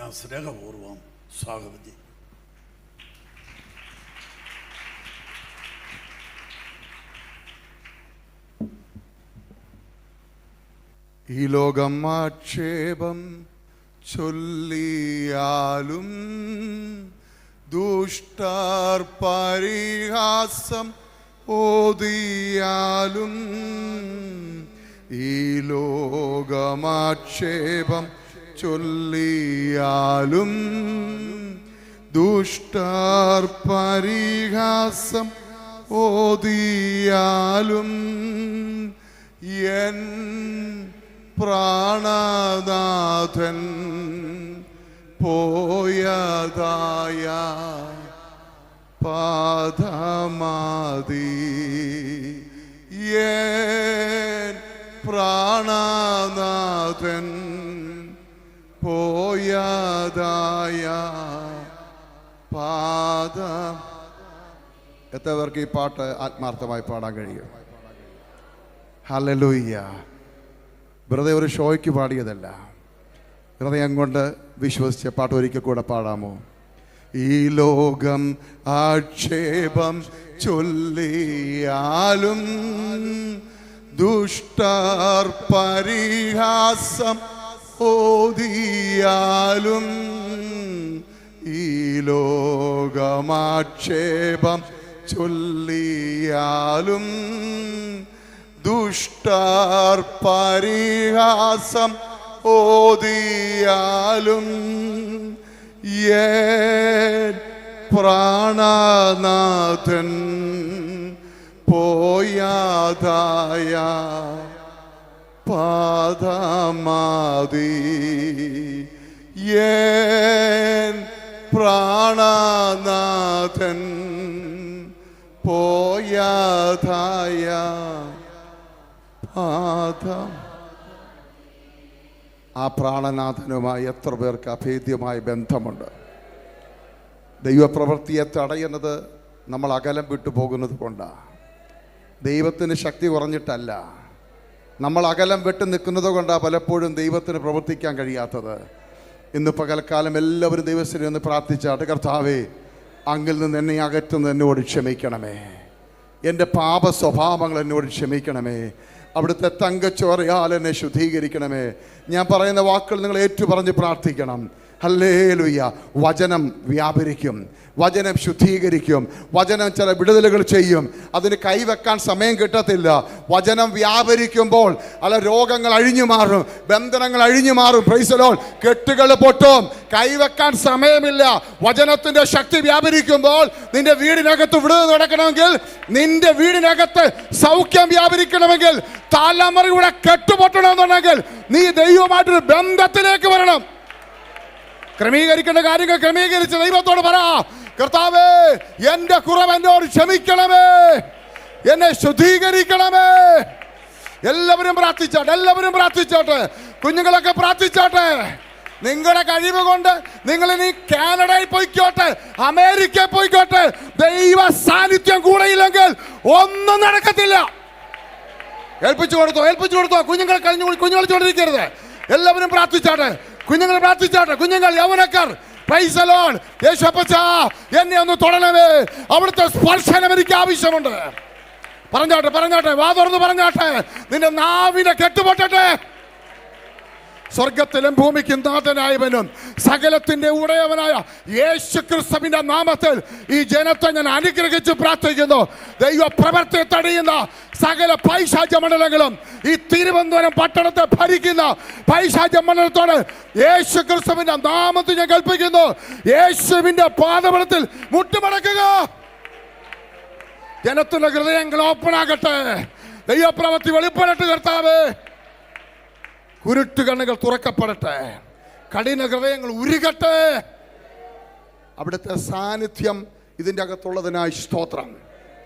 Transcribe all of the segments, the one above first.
ഞാൻ സ്നേഹപൂർവ്വം സ്വാഗതം ചെയ്യും. ഈ ലോകം ആക്ഷേപം ചൊല്ലിയാലും ദുഷ്ടർ പരിഹാസം ഓതിയാലും ഈ ലോകമാക്ഷേപം ചൊല്ലിയാലും ദുഷ്ടർ പരിഹാസം ഓതിയാലും എൻ പ്രാണനാഥൻ പോയതായ പാദമാതി എൻ പ്രാണനാഥൻ പോയതായ പാദം. എത്ര പേർക്ക് ഈ പാട്ട് ആത്മാർത്ഥമായി പാടാൻ കഴിയും? ഹല്ലേലൂയ. വെറുതെ ഒരു ഷോയ്ക്ക് പാടിയതല്ല, ഹൃദയം കൊണ്ട് വിശ്വസിച്ച പാട്ട് ഒരിക്കൽ കൂടെ പാടാമോ? ഈ ലോകം ആക്ഷേപം ചൊല്ലിയാലും ദുഷ്ടർ പരിഹാസം ഓതിയാലും ഈ ലോകമാക്ഷേപം ചൊല്ലിയാലും ദുഷ്ടർ പരിഹാസം ഓതിയാലും എൻ പ്രാണനാഥൻ പോയതായ പാദമാതി എൻ പ്രാണനാഥൻ പോയതായ പാദം. ആ പ്രാണനാഥനുമായി എത്ര പേർക്ക് അഭേദ്യമായ ബന്ധമുണ്ട്? ദൈവപ്രവൃത്തിയെ തടയുന്നത് നമ്മൾ അകലം വിട്ടു പോകുന്നത് കൊണ്ടാണ്. ദൈവത്തിന് ശക്തി കുറഞ്ഞിട്ടല്ല, നമ്മൾ അകലം വിട്ട് നിൽക്കുന്നത് കൊണ്ടാണ് പലപ്പോഴും ദൈവത്തിന് പ്രവർത്തിക്കാൻ കഴിയാത്തത്. ഇന്ന് പകൽക്കാലം എല്ലാവരും ദൈവസ്ഥനെ ഒന്ന് പ്രാർത്ഥിച്ചാട്ട്, കർത്താവേ, അങ്ങിൽ നിന്ന് എന്നെ അകറ്റുന്ന എന്നോട് ക്ഷമിക്കണമേ, എൻ്റെ പാപ സ്വഭാവങ്ങൾ എന്നോട് ക്ഷമിക്കണമേ, അവിടുത്തെ തങ്കച്ചോരയാൽ എന്നെ ശുദ്ധീകരിക്കണമേ. ഞാൻ പറയുന്ന വാക്കുകൾ നിങ്ങൾ ഏറ്റുപറഞ്ഞ് പ്രാർത്ഥിക്കണം. ഹല്ലേലൂയ. വചനം വ്യാപരിക്കും, വചനം ശുദ്ധീകരിക്കും, വചനം ചില വിടുതലുകൾ ചെയ്യും. അതിന് കൈവെക്കാൻ സമയം കിട്ടത്തില്ല. വചനം വ്യാപരിക്കുമ്പോൾ അല്ല രോഗങ്ങൾ അഴിഞ്ഞു മാറും, ബന്ധനങ്ങൾ അഴിഞ്ഞു മാറും. Praise the Lord. കെട്ടുകൾ പൊട്ടും. കൈവെക്കാൻ സമയമില്ല. വചനത്തിന്റെ ശക്തി വ്യാപരിക്കുമ്പോൾ നിന്റെ വീടിനകത്ത് വിടുതൽ നടക്കണമെങ്കിൽ, നിന്റെ വീടിനകത്ത് സൗഖ്യം വ്യാപരിക്കണമെങ്കിൽ, തലമുറയുടെ കെട്ടുപൊട്ടണമെന്നുണ്ടെങ്കിൽ നീ ദൈവമായിട്ടൊരു ബന്ധത്തിലേക്ക് വരണം. ക്രമീകരിക്കേണ്ട കാര്യങ്ങൾ ക്രമീകരിച്ച് ദൈവത്തോട് പറ, കർത്താവേ, എന്റെ കുറവ് എന്നോട് ക്ഷമിക്കണമേ, എന്നെ ശുദ്ധീകരിക്കണമേ. എല്ലാവരും പ്രാർത്ഥിച്ചാട്ടെ, എല്ലാവരും പ്രാർത്ഥിച്ചോട്ടെ, കുഞ്ഞുങ്ങളൊക്കെ പ്രാർത്ഥിച്ചോട്ടെ. നിങ്ങളുടെ കഴിവ് കൊണ്ട് നിങ്ങൾ ഇനി കാനഡയിൽ പോയിക്കോട്ടെ, അമേരിക്കയിൽ പോയിക്കോട്ടെ, ദൈവ സാന്നിധ്യം കൂടെയില്ലെങ്കിൽ ഒന്നും നടക്കത്തില്ല. ഏൽപ്പിച്ചു കൊടുത്തോ. കുഞ്ഞുങ്ങൾ കുഞ്ഞുങ്ങളിച്ചോണ്ടിരിക്കരുത്. എല്ലാവരും പ്രാർത്ഥിച്ചാട്ടെ, കുഞ്ഞുങ്ങൾ പ്രാർത്ഥിച്ചാട്ടെ. കുഞ്ഞുങ്ങൾ, യൗവനക്കാർ, പ്രൈസ് ദി ലോർഡ്. യേശുപ്പച്ചാ, എന്നെ ഒന്ന് തൊടണമേ, അവിടുത്തെ സ്പർശനം എനിക്ക് ആവശ്യമുണ്ട്. പറഞ്ഞാട്ടെ, വാ തുറന്ന് പറഞ്ഞാട്ടെ. നിന്റെ നാവിനെ കെട്ടുപൊട്ടട്ടെ. സ്വർഗത്തിലും ഭൂമിക്കും നാഥനായവനും സകലത്തിന്റെ ഉടയവനായ യേശു ക്രിസ്തുവിന്റെ നാമത്തിൽ ഈ ജനത്തെ ഞാൻ അനുഗ്രഹിച്ച് പ്രാർത്ഥിക്കുന്നു. ദൈവ പ്രവർത്തിയെ തടയുന്ന സകല പൈശാച മണ്ഡലങ്ങളും ഈ തിരുവനന്തപുരം പട്ടണത്തെ ഭരിക്കുന്ന പൈശാച മണ്ഡലത്തോട് യേശു ക്രിസ്തുവിന്റെ നാമത്തിൽ ഞാൻ കൽപ്പിക്കുന്നു, യേശുവിന്റെ പാദപീഠത്തിൽ മുട്ടുമടക്കുക. ജനത്തിന്റെ ഹൃദയങ്ങൾ ഓപ്പണാകട്ടെ. ദൈവപ്രവൃത്തി വെളിപ്പെടട്ടെ. കർത്താവേ, കുരുട്ട് കണ്ണുകൾ തുറക്കപ്പെടട്ടെ, കഠിന ഹൃദയങ്ങൾ ഉരുകട്ടെ. അവിടുത്തെ സാന്നിധ്യം ഇതിൻ്റെ അകത്തുള്ളതിനായി സ്തോത്രം.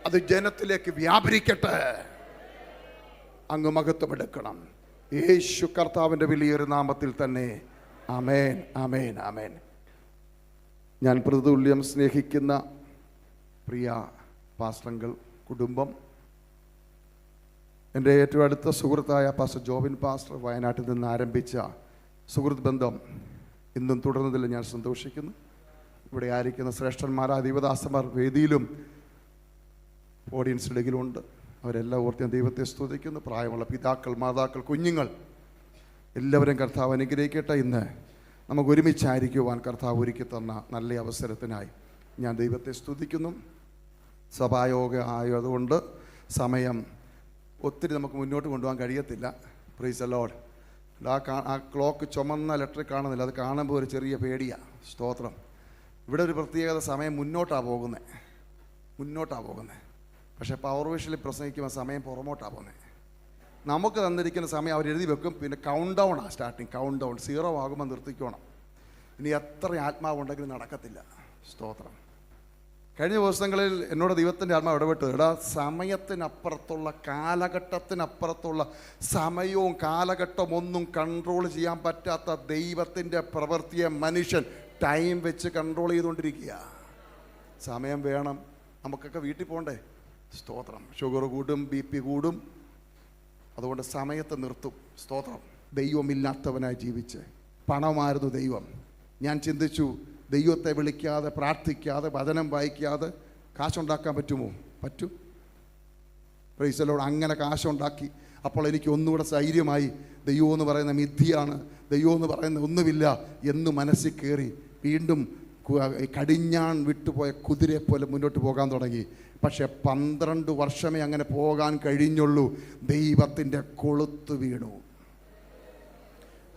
അത് ജനത്തിലേക്ക് വ്യാപരിക്കട്ടെ. അങ്ങ് മഹത്വമെടുക്കണം. യേശു കർത്താവിൻ്റെ വലിയൊരു നാമത്തിൽ തന്നെ. ആമേൻ, ആമേൻ, ആമേൻ. ഞാൻ പ്രതിതുല്യം സ്നേഹിക്കുന്ന പ്രിയ പാസ്റ്റർ കുടുംബം, എൻ്റെ ഏറ്റവും അടുത്ത സുഹൃത്തായ പാസ്റ്റർ ജോബിൻ പാസ്റ്റർ വയനാട്ടിൽ നിന്ന് ആരംഭിച്ച സുഹൃത്ത് ബന്ധം ഇന്നും തുടർന്നതിൽ ഞാൻ സന്തോഷിക്കുന്നു. ഇവിടെ ആയിരിക്കുന്ന ശ്രേഷ്ഠന്മാരായ ദൈവദാസന്മാർ വേദിയിലും ഓഡിയൻസിലെങ്കിലുമുണ്ട്. അവരെല്ലാം ഓർത്ത് ഞാൻ ദൈവത്തെ സ്തുതിക്കുന്നു. പ്രായമുള്ള പിതാക്കൾ, മാതാക്കൾ, കുഞ്ഞുങ്ങൾ എല്ലാവരും കർത്താവ് അനുഗ്രഹിക്കട്ടെ. ഇന്ന് നമുക്ക് ഒരുമിച്ചായിരിക്കുവാൻ കർത്താവ് ഒരുക്കി തന്ന നല്ല അവസരത്തിനായി ഞാൻ ദൈവത്തെ സ്തുതിക്കുന്നു. സഭായോഗ ആയതുകൊണ്ട് സമയം ഒത്തിരി നമുക്ക് മുന്നോട്ട് കൊണ്ടുപോകാൻ കഴിയത്തില്ല. Praise the Lord. ആ ക്ലോക്ക് ചുമന്ന ലെറ്റർ കാണുന്നില്ല, അത് കാണുമ്പോൾ ഒരു ചെറിയ പേടിയാണ്. സ്തോത്രം. ഇവിടെ ഒരു പ്രത്യേകത, സമയം മുന്നോട്ടാണ് പോകുന്നത്. പക്ഷേ പവർ വിഷനിൽ പ്രസംഗിക്കുമ്പോൾ സമയം പുറമോട്ടാണ് പോകുന്നത്. നമുക്ക് തന്നിരിക്കുന്ന സമയം അവരെഴുതി വെക്കും, പിന്നെ കൗണ്ട് ഡൗണാണ് സ്റ്റാർട്ടിങ്. കൗണ്ട് ഡൗൺ 0 ആകുമ്പോൾ നിർത്തിക്കോണം. ഇനി എത്ര ആത്മാവുണ്ടെങ്കിലും നടക്കത്തില്ല. സ്തോത്രം. കഴിഞ്ഞ ദിവസങ്ങളിൽ എന്നോട് ദൈവത്തിൻ്റെ ആത്മാവ് ഇടപെട്ടു. സമയത്തിനപ്പുറത്തുള്ള, കാലഘട്ടത്തിനപ്പുറത്തുള്ള സമയവും കാലഘട്ടവും ഒന്നും കൺട്രോൾ ചെയ്യാൻ പറ്റാത്ത ദൈവത്തിൻ്റെ പ്രവൃത്തിയെ മനുഷ്യൻ ടൈം വെച്ച് കൺട്രോൾ ചെയ്തുകൊണ്ടിരിക്കുക. സമയം വേണം. നമുക്കൊക്കെ വീട്ടിൽ പോകണ്ടേ? സ്തോത്രം. ഷുഗർ കൂടും, BP കൂടും. അതുകൊണ്ട് സമയത്ത് നിർത്തും. സ്തോത്രം. ദൈവമില്ലാത്തവനായി ജീവിച്ച് പണമായിരുന്നു ദൈവം. ഞാൻ ചിന്തിച്ചു, ദൈവത്തെ വിളിക്കാതെ, പ്രാർത്ഥിക്കാതെ, വചനം വായിക്കാതെ കാശുണ്ടാക്കാൻ പറ്റുമോ? പറ്റും. Praise the Lord. അങ്ങനെ കാശുണ്ടാക്കി. അപ്പോൾ എനിക്ക് ഒന്നുകൂടെ ധൈര്യമായി. ദൈവം എന്ന് പറയുന്ന മിഥ്യയാണ്, ദൈവം എന്ന് പറയുന്ന ഒന്നുമില്ല എന്ന് മനസ്സിൽ കയറി വീണ്ടും കടിഞ്ഞാൺ വിട്ടുപോയ കുതിരയെ പോലെ മുന്നോട്ട് പോകാൻ തുടങ്ങി. പക്ഷെ 12 വർഷമേ അങ്ങനെ പോകാൻ കഴിഞ്ഞുള്ളൂ. ദൈവത്തിൻ്റെ കൊളുത്ത് വീണു.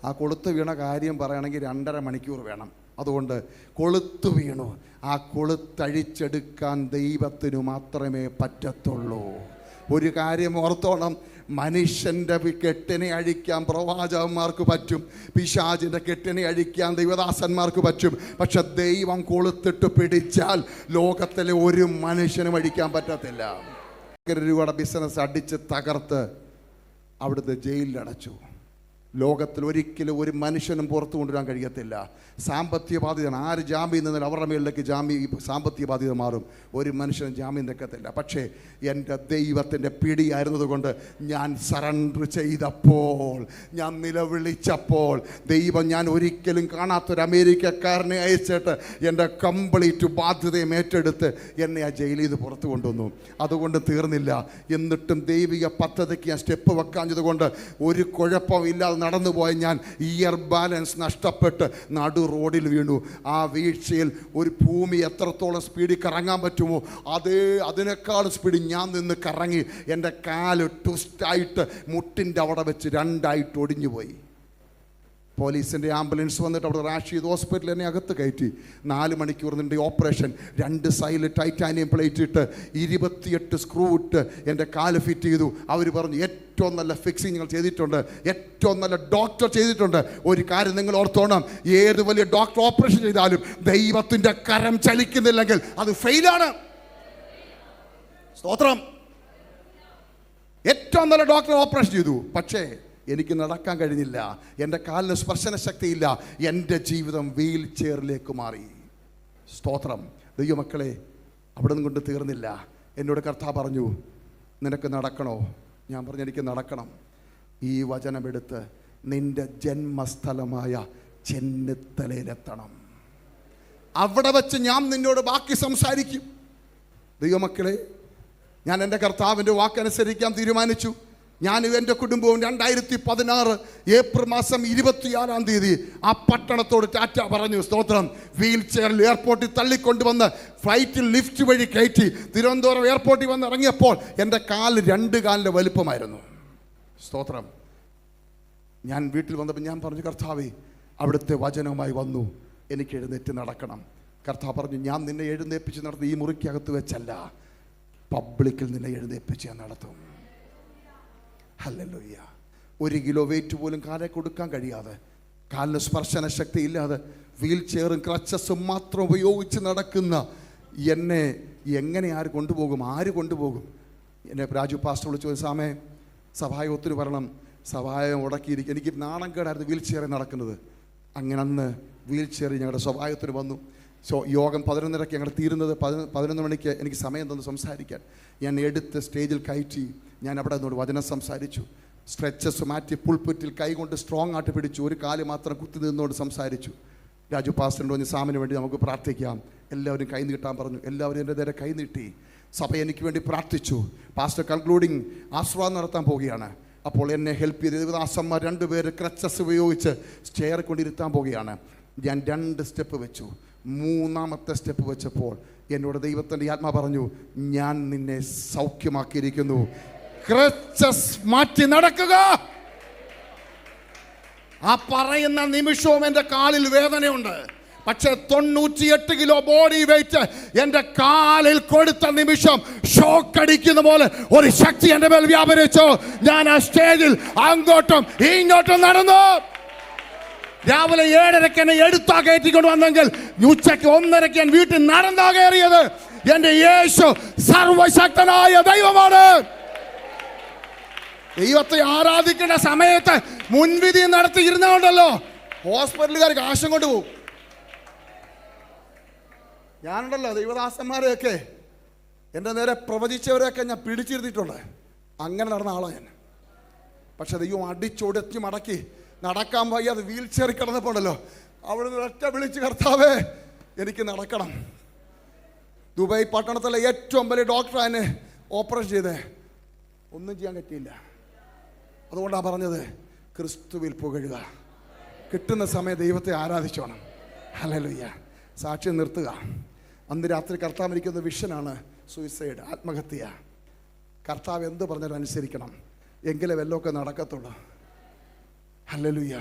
ആ കൊളുത്ത് വീണ കാര്യം പറയുകയാണെങ്കിൽ 2.5 മണിക്കൂർ വേണം. അതുകൊണ്ട് കൊളുത്ത് വീണു. ആ കൊളുത്തഴിച്ചെടുക്കാൻ ദൈവത്തിനു മാത്രമേ പറ്റത്തുള്ളൂ. ഒരു കാര്യം ഓർത്തോണം, മനുഷ്യൻ്റെ കെട്ടിനെ അഴിക്കാൻ പ്രവാചകന്മാർക്ക് പറ്റും, പിശാചിൻ്റെ കെട്ടിനെ അഴിക്കാൻ ദൈവദാസന്മാർക്ക് പറ്റും. പക്ഷെ ദൈവം കൊളുത്തിട്ട് പിടിച്ചാൽ ലോകത്തിലെ ഒരു മനുഷ്യനും അഴിക്കാൻ പറ്റത്തില്ല. രൂപയുടെ ബിസിനസ് അടിച്ച് തകർത്ത് അവിടുത്തെ ജയിലിലടച്ചു. ലോകത്തിൽ ഒരിക്കലും ഒരു മനുഷ്യനും പുറത്തു കൊണ്ടുവരാൻ കഴിയത്തില്ല. സാമ്പത്തിക ബാധ്യത, ആര് ജാമ്യം നിന്നാൽ അവരുടെ മേളിലേക്ക് സാമ്പത്തിക ബാധ്യത മാറും. ഒരു മനുഷ്യനും ജാമ്യം നിൽക്കത്തില്ല. പക്ഷേ എൻ്റെ ദൈവത്തിൻ്റെ പിടിയായിരുന്നതുകൊണ്ട് ഞാൻ സറണ്ടർ ചെയ്തപ്പോൾ, ഞാൻ നിലവിളിച്ചപ്പോൾ, ദൈവം ഞാൻ ഒരിക്കലും കാണാത്തൊരു അമേരിക്കക്കാരനെ അയച്ചിട്ട് എൻ്റെ കംപ്ലീറ്റ് ബാധ്യതയും ഏറ്റെടുത്ത് എന്നെ ആ ജയിലിൽ നിന്ന് പുറത്തു കൊണ്ടുവന്നു. അതുകൊണ്ട് തീർന്നില്ല. എന്നിട്ടും ദൈവിക പദ്ധതിക്ക് ഞാൻ സ്റ്റെപ്പ് വെക്കാഞ്ഞതുകൊണ്ട് ഒരു കുഴപ്പമില്ലാതെ നടന്നുപോയ ഞാൻ ഇയർ ബാലൻസ് നഷ്ടപ്പെട്ട് നടു റോഡിൽ വീണു. ആ വീഴ്ചയിൽ ഒരു ഭൂമി എത്രത്തോളം സ്പീഡിൽ കറങ്ങാൻ പറ്റുമോ അതിനേക്കാൾ സ്പീഡിൽ ഞാൻ നിന്ന് കറങ്ങി. എൻ്റെ കാല് ട്വിസ്റ്റായിട്ട് മുട്ടിൻ്റെ അവിടെ വെച്ച് 2ആയിട്ട് ഒടിഞ്ഞുപോയി. പോലീസിൻ്റെ ആംബുലൻസ് വന്നിട്ട് അവിടെ റാഷീദ് ഹോസ്പിറ്റലിൽ എന്നെ അകത്ത് കയറ്റി. 4 മണിക്കൂർ നിൻ്റെ ഓപ്പറേഷൻ. 2 സൈഡിൽ ടൈറ്റാനിയം പ്ലേറ്റ് ഇട്ട് 28 സ്ക്രൂ ഇട്ട് എൻ്റെ കാല് ഫിറ്റ് ചെയ്തു. അവർ പറഞ്ഞു, ഏറ്റവും നല്ല ഫിക്സിങ് നിങ്ങൾ ചെയ്തിട്ടുണ്ട്, ഏറ്റവും നല്ല ഡോക്ടർ ചെയ്തിട്ടുണ്ട്. ഒരു കാര്യം നിങ്ങൾ ഓർത്തോണം, ഏത് വലിയ ഡോക്ടർ ഓപ്പറേഷൻ ചെയ്താലും ദൈവത്തിൻ്റെ കരം ചലിക്കുന്നില്ലെങ്കിൽ അത് ഫെയിലാണ്. സ്തോത്രം. ഏറ്റവും നല്ല ഡോക്ടർ ഓപ്പറേഷൻ ചെയ്തു, പക്ഷേ എനിക്ക് നടക്കാൻ കഴിഞ്ഞില്ല. എൻ്റെ കാലിന് സ്പർശന ശക്തിയില്ല. എൻ്റെ ജീവിതം വീൽ ചെയറിലേക്ക് മാറി. സ്തോത്രം. ദൈവമക്കളെ, അവിടെ നിന്ന് കൊണ്ട് തീർന്നില്ല. എന്നോട് കർത്താവ് പറഞ്ഞു, നിനക്ക് നടക്കണോ? ഞാൻ പറഞ്ഞു, എനിക്ക് നടക്കണം. ഈ വചനമെടുത്ത് നിൻ്റെ ജന്മസ്ഥലമായ ചെന്നിത്തലയിലെത്തണം. അവിടെ വെച്ച് ഞാൻ നിന്നോട് ബാക്കി സംസാരിക്കും. ദൈവമക്കളെ, ഞാൻ എൻ്റെ കർത്താവിൻ്റെ വാക്കനുസരിക്കാൻ തീരുമാനിച്ചു. ഞാനും എൻ്റെ കുടുംബവും 2016 ഏപ്രിൽ മാസം 26-ാം തീയതി ആ പട്ടണത്തോട് ടാറ്റ പറഞ്ഞു. സ്തോത്രം. വീൽ ചെയറിൽ എയർപോർട്ടിൽ തള്ളിക്കൊണ്ടുവന്ന് ഫ്ലൈറ്റിൽ ലിഫ്റ്റ് വഴി കയറ്റി തിരുവനന്തപുരം എയർപോർട്ടിൽ വന്ന് ഇറങ്ങിയപ്പോൾ എൻ്റെ കാല് 2 കാലിൻ്റെ വലുപ്പമായിരുന്നു. സ്തോത്രം. ഞാൻ വീട്ടിൽ വന്നപ്പോൾ ഞാൻ പറഞ്ഞു, കർത്താവേ, അവിടുത്തെ വചനവുമായി വന്നു, എനിക്ക് എഴുന്നേറ്റ് നടക്കണം. കർത്താവ് പറഞ്ഞു, ഞാൻ നിന്നെ എഴുന്നേൽപ്പിച്ച് നടത്തും, ഈ മുറിക്കകത്ത് വെച്ചല്ല, പബ്ലിക്കിൽ നിന്നെ എഴുന്നേൽപ്പിച്ച് ഞാൻ നടത്തും. ഹല്ലേലൂയ. 1 കിലോ വെയിറ്റ് പോലും കാലെ കൊടുക്കാൻ കഴിയാതെ, കാലിന് സ്പർശന ശക്തി ഇല്ലാതെ, വീൽ ചെയറും ക്രച്ചസും മാത്രം ഉപയോഗിച്ച് നടക്കുന്ന എന്നെ എങ്ങനെ ആര് കൊണ്ടുപോകും? എന്നെ രാജു പാസ്റ്റർ വിളിച്ചു, സാമേ സഭായോഗത്തിന് വരണം, സഭായം ഉടക്കിയിരിക്കും. എനിക്ക് നാണം കേടായിരുന്നു വീൽ ചെയറിൽ നടക്കുന്നത്. അങ്ങനെ അന്ന് വീൽ ചെയറിൽ ഞങ്ങളുടെ സഭായത്തിന് വന്നു. യോഗം 11:30 ഞങ്ങൾ തീരുന്നത്. 11 മണിക്ക് എനിക്ക് സമയം തന്നു സംസാരിക്കാൻ. ഞാൻ എടുത്ത് സ്റ്റേജിൽ കയറ്റി ഞാൻ അവിടെ നിന്നോട് വചനം സംസാരിച്ചു. സ്ട്രെച്ചസ് മാറ്റി പുൾപിറ്റിൽ കൈ കൊണ്ട് സ്ട്രോങ് ആയിട്ട് പിടിച്ചു. ഒരു കാല് മാത്രം കുത്തി നിന്നുകൊണ്ട് സംസാരിച്ചു. രാജു പാസ്റ്ററിൻ്റെ ഒന്ന് സാമിന് വേണ്ടി നമുക്ക് പ്രാർത്ഥിക്കാം. എല്ലാവരും കൈ നീട്ടാൻ പറഞ്ഞു. എല്ലാവരും എൻ്റെ നേരെ കൈ നീട്ടി. സഭ എനിക്ക് വേണ്ടി പ്രാർത്ഥിച്ചു. പാസ്റ്റർ കൺക്ലൂഡിങ് ആശ്വാസം നടത്താൻ പോവുകയാണ്. അപ്പോൾ എന്നെ ഹെൽപ്പ് ചെയ്ത് ദേവദാസന്മാർ 2 പേര് ക്രച്ചസ് ഉപയോഗിച്ച് സ്റ്റെയർ കൊണ്ടിരുത്താൻ പോവുകയാണ്. ഞാൻ 2 സ്റ്റെപ്പ് വെച്ചു. 3-ാമത്തെ സ്റ്റെപ്പ് വെച്ചപ്പോൾ എന്നോട് ദൈവത്തിൻ്റെ ആത്മാ പറഞ്ഞു, ഞാൻ നിന്നെ സൗഖ്യമാക്കിയിരിക്കുന്നു. ക്രച്ചസ് മാറ്റി നടക്കുക. ആ പറയുന്ന നിമിഷവും എൻ്റെ കാലിൽ വേദനയുണ്ട്. പക്ഷേ 98 കിലോ ബോഡി വെയിറ്റ് എൻ്റെ കാലിൽ കൊടുത്ത നിമിഷം ഷോക്ക് അടിക്കുന്ന പോലെ ഒരു ശക്തി എൻ്റെ മേൽ വ്യാപരിച്ചു. ഞാൻ ആ സ്റ്റേജിൽ അങ്ങോട്ടും ഇങ്ങോട്ടും നടന്നു. രാവിലെ 7:30 എന്നെ എടുത്താ കയറ്റിക്കൊണ്ട് വന്നെങ്കിൽ ഉച്ചയ്ക്ക് 1:30 ഞാൻ വീട്ടിൽ നടന്നാ കയറിയത്. എൻ്റെ യേശു സർവശക്തനായ ദൈവമാണ്. ദൈവത്തെ ആരാധിക്കേണ്ട സമയത്ത് മുൻവിധി നടത്തി ഇരുന്നുകൊണ്ടല്ലോ ഹോസ്പിറ്റലുകാർ കാശം കൊണ്ട് പോകും. ഞാനുണ്ടല്ലോ ദൈവദാസന്മാരെയൊക്കെ എൻ്റെ നേരെ പ്രവചിച്ചവരെയൊക്കെ ഞാൻ പിടിച്ചിരുത്തിയിട്ടുണ്ട്. അങ്ങനെ നടന്ന ആളാണ് ഞാൻ. പക്ഷെ ദൈവം അടിച്ചൊടച്ച് മടക്കി നടക്കാൻ വയ്യാതെ വീൽ ചെയറിൽ കിടന്നപ്പോണ്ടല്ലോ അവിടുന്ന് ഒറ്റ വിളിച്ച്, കർത്താവേ എനിക്ക് നടക്കണം. ദുബായ് പട്ടണത്തിലെ ഏറ്റവും വലിയ ഡോക്ടർ എന്നെ ഓപ്പറേഷൻ ചെയ്തേ, ഒന്നും ചെയ്യാൻ പറ്റിയില്ല. അതുകൊണ്ടാണ് പറഞ്ഞത്, ക്രിസ്തുവിൽ പുകഴുക. കിട്ടുന്ന സമയം ദൈവത്തെ ആരാധിച്ചോണം. ഹല്ലേലൂയ. സാക്ഷ്യം നിർത്തുക. അന്ന് രാത്രി കർത്താവ് ഇരിക്കുന്ന വിഷനാണ് സൂയിസൈഡ്, ആത്മഹത്യ. കർത്താവ് എന്ത് പറഞ്ഞാലും അനുസരിക്കണം, എങ്കിലേ വല്ലതൊക്കെ നടക്കത്തുള്ളൂ. ഹല്ലേലൂയ.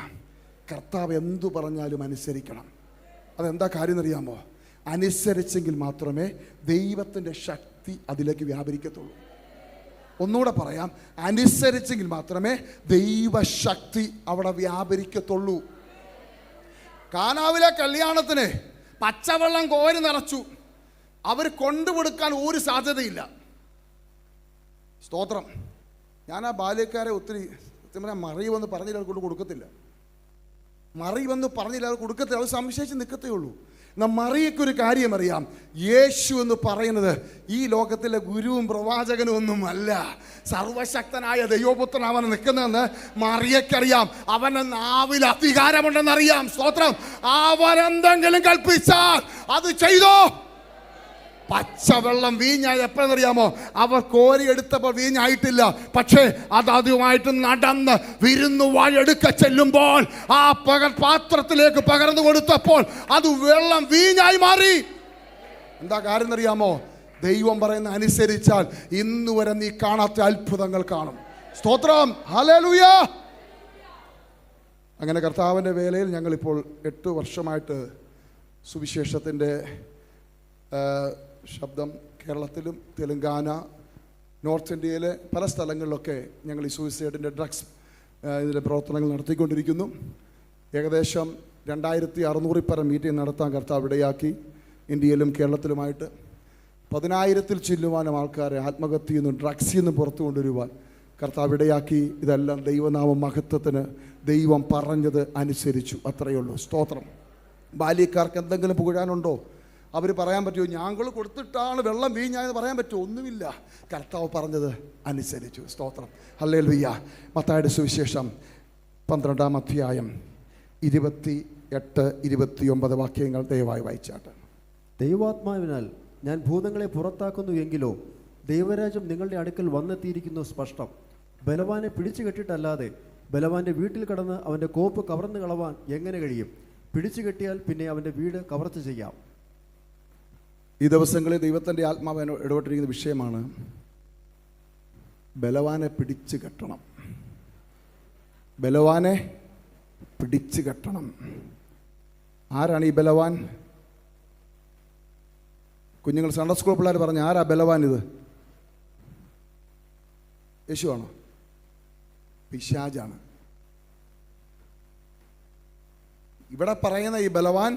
കർത്താവ് എന്തു പറഞ്ഞാലും അനുസരിക്കണം. അതെന്താ കാര്യം എന്നറിയാമോ? അനുസരിച്ചെങ്കിൽ മാത്രമേ ദൈവത്തിൻ്റെ ശക്തി അതിലേക്ക് വ്യാപരിക്കത്തുള്ളൂ. ഒന്നുകൂടെ പറയാം, അനുസരിച്ചെങ്കിൽ മാത്രമേ ദൈവശക്തി അവിടെ വ്യാപരിക്കത്തുള്ളൂ. കാനാവിലെ കല്യാണത്തിന് പച്ചവെള്ളം കോരി നിറച്ചു. അവർ കൊണ്ടുകൊടുക്കാൻ ഒരു സാധ്യതയില്ല. സ്തോത്രം. ഞാൻ ആ ബാല്യക്കാരെ ഒത്തിരി മറിയുമെന്ന് പറഞ്ഞില്ല, അത് കൊണ്ട് കൊടുക്കത്തില്ല. മറിയുമെന്ന് പറഞ്ഞില്ല, അത് കൊടുക്കത്തില്ല. അത് സംശയിച്ച് നിൽക്കത്തേ ഉള്ളൂ. എന്നാൽ മറിയക്കൊരു കാര്യം അറിയാം, യേശു എന്ന് പറയുന്നത് ഈ ലോകത്തിലെ ഗുരുവും പ്രവാചകനും ഒന്നും അല്ല, സർവശക്തനായ ദൈവപുത്രൻ അവൻ നിൽക്കുന്നതെന്ന് മറിയക്കറിയാം. അവൻ്റെ നാവിൽ അധികാരമുണ്ടെന്നറിയാം. സ്തോത്രം. അവനെന്തെങ്കിലും കൽപ്പിച്ചാൽ അത് ചെയ്തോ. പച്ചവെള്ളം വീഞ്ഞായത് എപ്പോഴെന്നറിയാമോ? അവർ കോരിയെടുത്തപ്പോൾ വീഞ്ഞായിട്ടില്ല. പക്ഷേ അതുമായിട്ട് നടന്ന് വിരുന്നു വാഴെടുക്ക ചെല്ലുമ്പോൾ ആ പാത്രത്തിലേക്ക് പകർന്നു കൊടുത്തപ്പോൾ അത് വെള്ളം വീഞ്ഞായി മാറി. എന്താ കാര്യം എന്നറിയാമോ? ദൈവം പറയുന്ന അനുസരിച്ചാൽ ഇന്ന് വരെ നീ കാണാത്ത അത്ഭുതങ്ങൾ കാണും. സ്തോത്രം. ഹല്ലേലൂയ. അങ്ങനെ കർത്താവിൻ്റെ വേലയിൽ ഞങ്ങളിപ്പോൾ 8 വർഷമായിട്ട് സുവിശേഷത്തിൻ്റെ ശബ്ദം കേരളത്തിലും തെലുങ്കാന, നോർത്ത് ഇന്ത്യയിലെ പല സ്ഥലങ്ങളിലൊക്കെ ഞങ്ങൾ ഈ സൂയിസൈഡിൻ്റെ ഡ്രഗ്സ് ഇതിൻ്റെ പ്രവർത്തനങ്ങൾ നടത്തിക്കൊണ്ടിരിക്കുന്നു. ഏകദേശം 2600 പരം മീറ്റിംഗ് നടത്താൻ കർത്താവ് ഇടയാക്കി. ഇന്ത്യയിലും കേരളത്തിലുമായിട്ട് 10,000-ൽ ചില്ലുവാനും ആൾക്കാരെ ആത്മഹത്യയിൽ നിന്നും ഡ്രഗ്സിൽ നിന്നും പുറത്തു കൊണ്ടുവരുവാൻ കർത്താവ് ഇടയാക്കി. ഇതെല്ലാം ദൈവനാമ മഹത്വത്തിന് ദൈവം പറഞ്ഞത് അനുസരിച്ചു. അത്രയേ ഉള്ളൂ. സ്തോത്രം. ബാല്യക്കാർക്ക് എന്തെങ്കിലും പുകഴാനുണ്ടോ? അവർ പറയാൻ പറ്റുമോ? ഞങ്ങൾ കൊടുത്തിട്ടാണ് വെള്ളം വീഞ്ഞായെന്ന് പറയാൻ പറ്റുമോ? ഒന്നുമില്ല. കർത്താവ് പറഞ്ഞത് അനുസരിച്ചു. സ്തോത്രം. ഹല്ലേലൂയ. മത്തായിയുടെ സുവിശേഷം 12-ാം അധ്യായം 28-29 വാക്യങ്ങൾ ദയവായി വായിച്ചാട്ടെ. ദൈവാത്മാവിനാൽ ഞാൻ ഭൂതങ്ങളെ പുറത്താക്കുന്നു എങ്കിലോ ദൈവരാജ്യം നിങ്ങളുടെ അടുക്കൽ വന്നെത്തിയിരിക്കുന്നു സ്പഷ്ടം. ബലവാനെ പിടിച്ചു കെട്ടിട്ടല്ലാതെ ബലവാന്റെ വീട്ടിൽ കടന്ന് അവൻ്റെ കോപ്പ് കവർന്നു കളവാൻ എങ്ങനെ കഴിയും? പിടിച്ചു കെട്ടിയാൽ പിന്നെ അവൻ്റെ വീട് കവർച്ച ചെയ്യാം. ഈ ദിവസങ്ങളിൽ ദൈവത്തിൻ്റെ ആത്മാവ് ഇടപെട്ടിരിക്കുന്ന വിഷയമാണ് ബലവാനെ പിടിച്ചു കെട്ടണം. ബലവാനെ പിടിച്ചു കെട്ടണം. ആരാണ് ഈ ബലവാൻ? കുഞ്ഞുങ്ങൾ സൺഡേ സ്കൂൾ പിള്ളേർ പറഞ്ഞു, ആരാ ബലവാൻ? ഇത് യേശുവാണോ? പിശാചാണ്. ഇവിടെ പറയുന്ന ഈ ബലവാൻ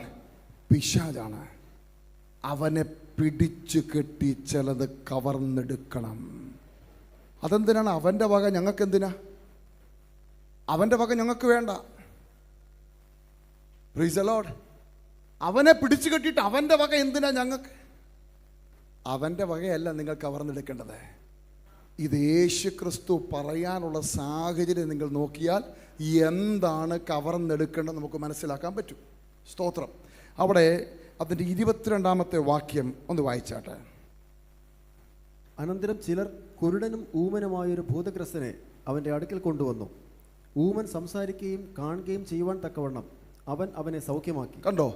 പിശാചാണ്. അവനെ പിടിച്ചു കെട്ടി ചിലത് കവർന്നെടുക്കണം. അതെന്തിനാണ്? അവൻ്റെ വക ഞങ്ങൾക്ക് എന്തിനാ? അവൻ്റെ വക ഞങ്ങൾക്ക് വേണ്ട. Praise the Lord. അവനെ പിടിച്ചു കെട്ടിയിട്ട് അവൻ്റെ വക എന്തിനാ ഞങ്ങൾക്ക്? അവൻ്റെ വകയല്ല നിങ്ങൾ കവർന്നെടുക്കേണ്ടത്. ഇത് യേശു ക്രിസ്തു പറയാനുള്ള സാഹചര്യം നിങ്ങൾ നോക്കിയാൽ എന്താണ് കവർന്നെടുക്കേണ്ടത് നമുക്ക് മനസ്സിലാക്കാൻ പറ്റും. സ്തോത്രം. അവിടെ അതിൻ്റെ 22-ാമത്തെ വാക്യം ഒന്ന് വായിച്ചാട്ടെ. അനന്തരം ചിലർ കുരുടനും ഊമനുമായൊരു ഭൂതഗ്രസ്തനെ അവൻ്റെ അടുക്കൽ കൊണ്ടുവന്നു. ഊമൻ സംസാരിക്കുകയും കാണുകയും ചെയ്യുവാൻ തക്കവണ്ണം അവൻ അവനെ സൗഖ്യമാക്കി. കണ്ടോ,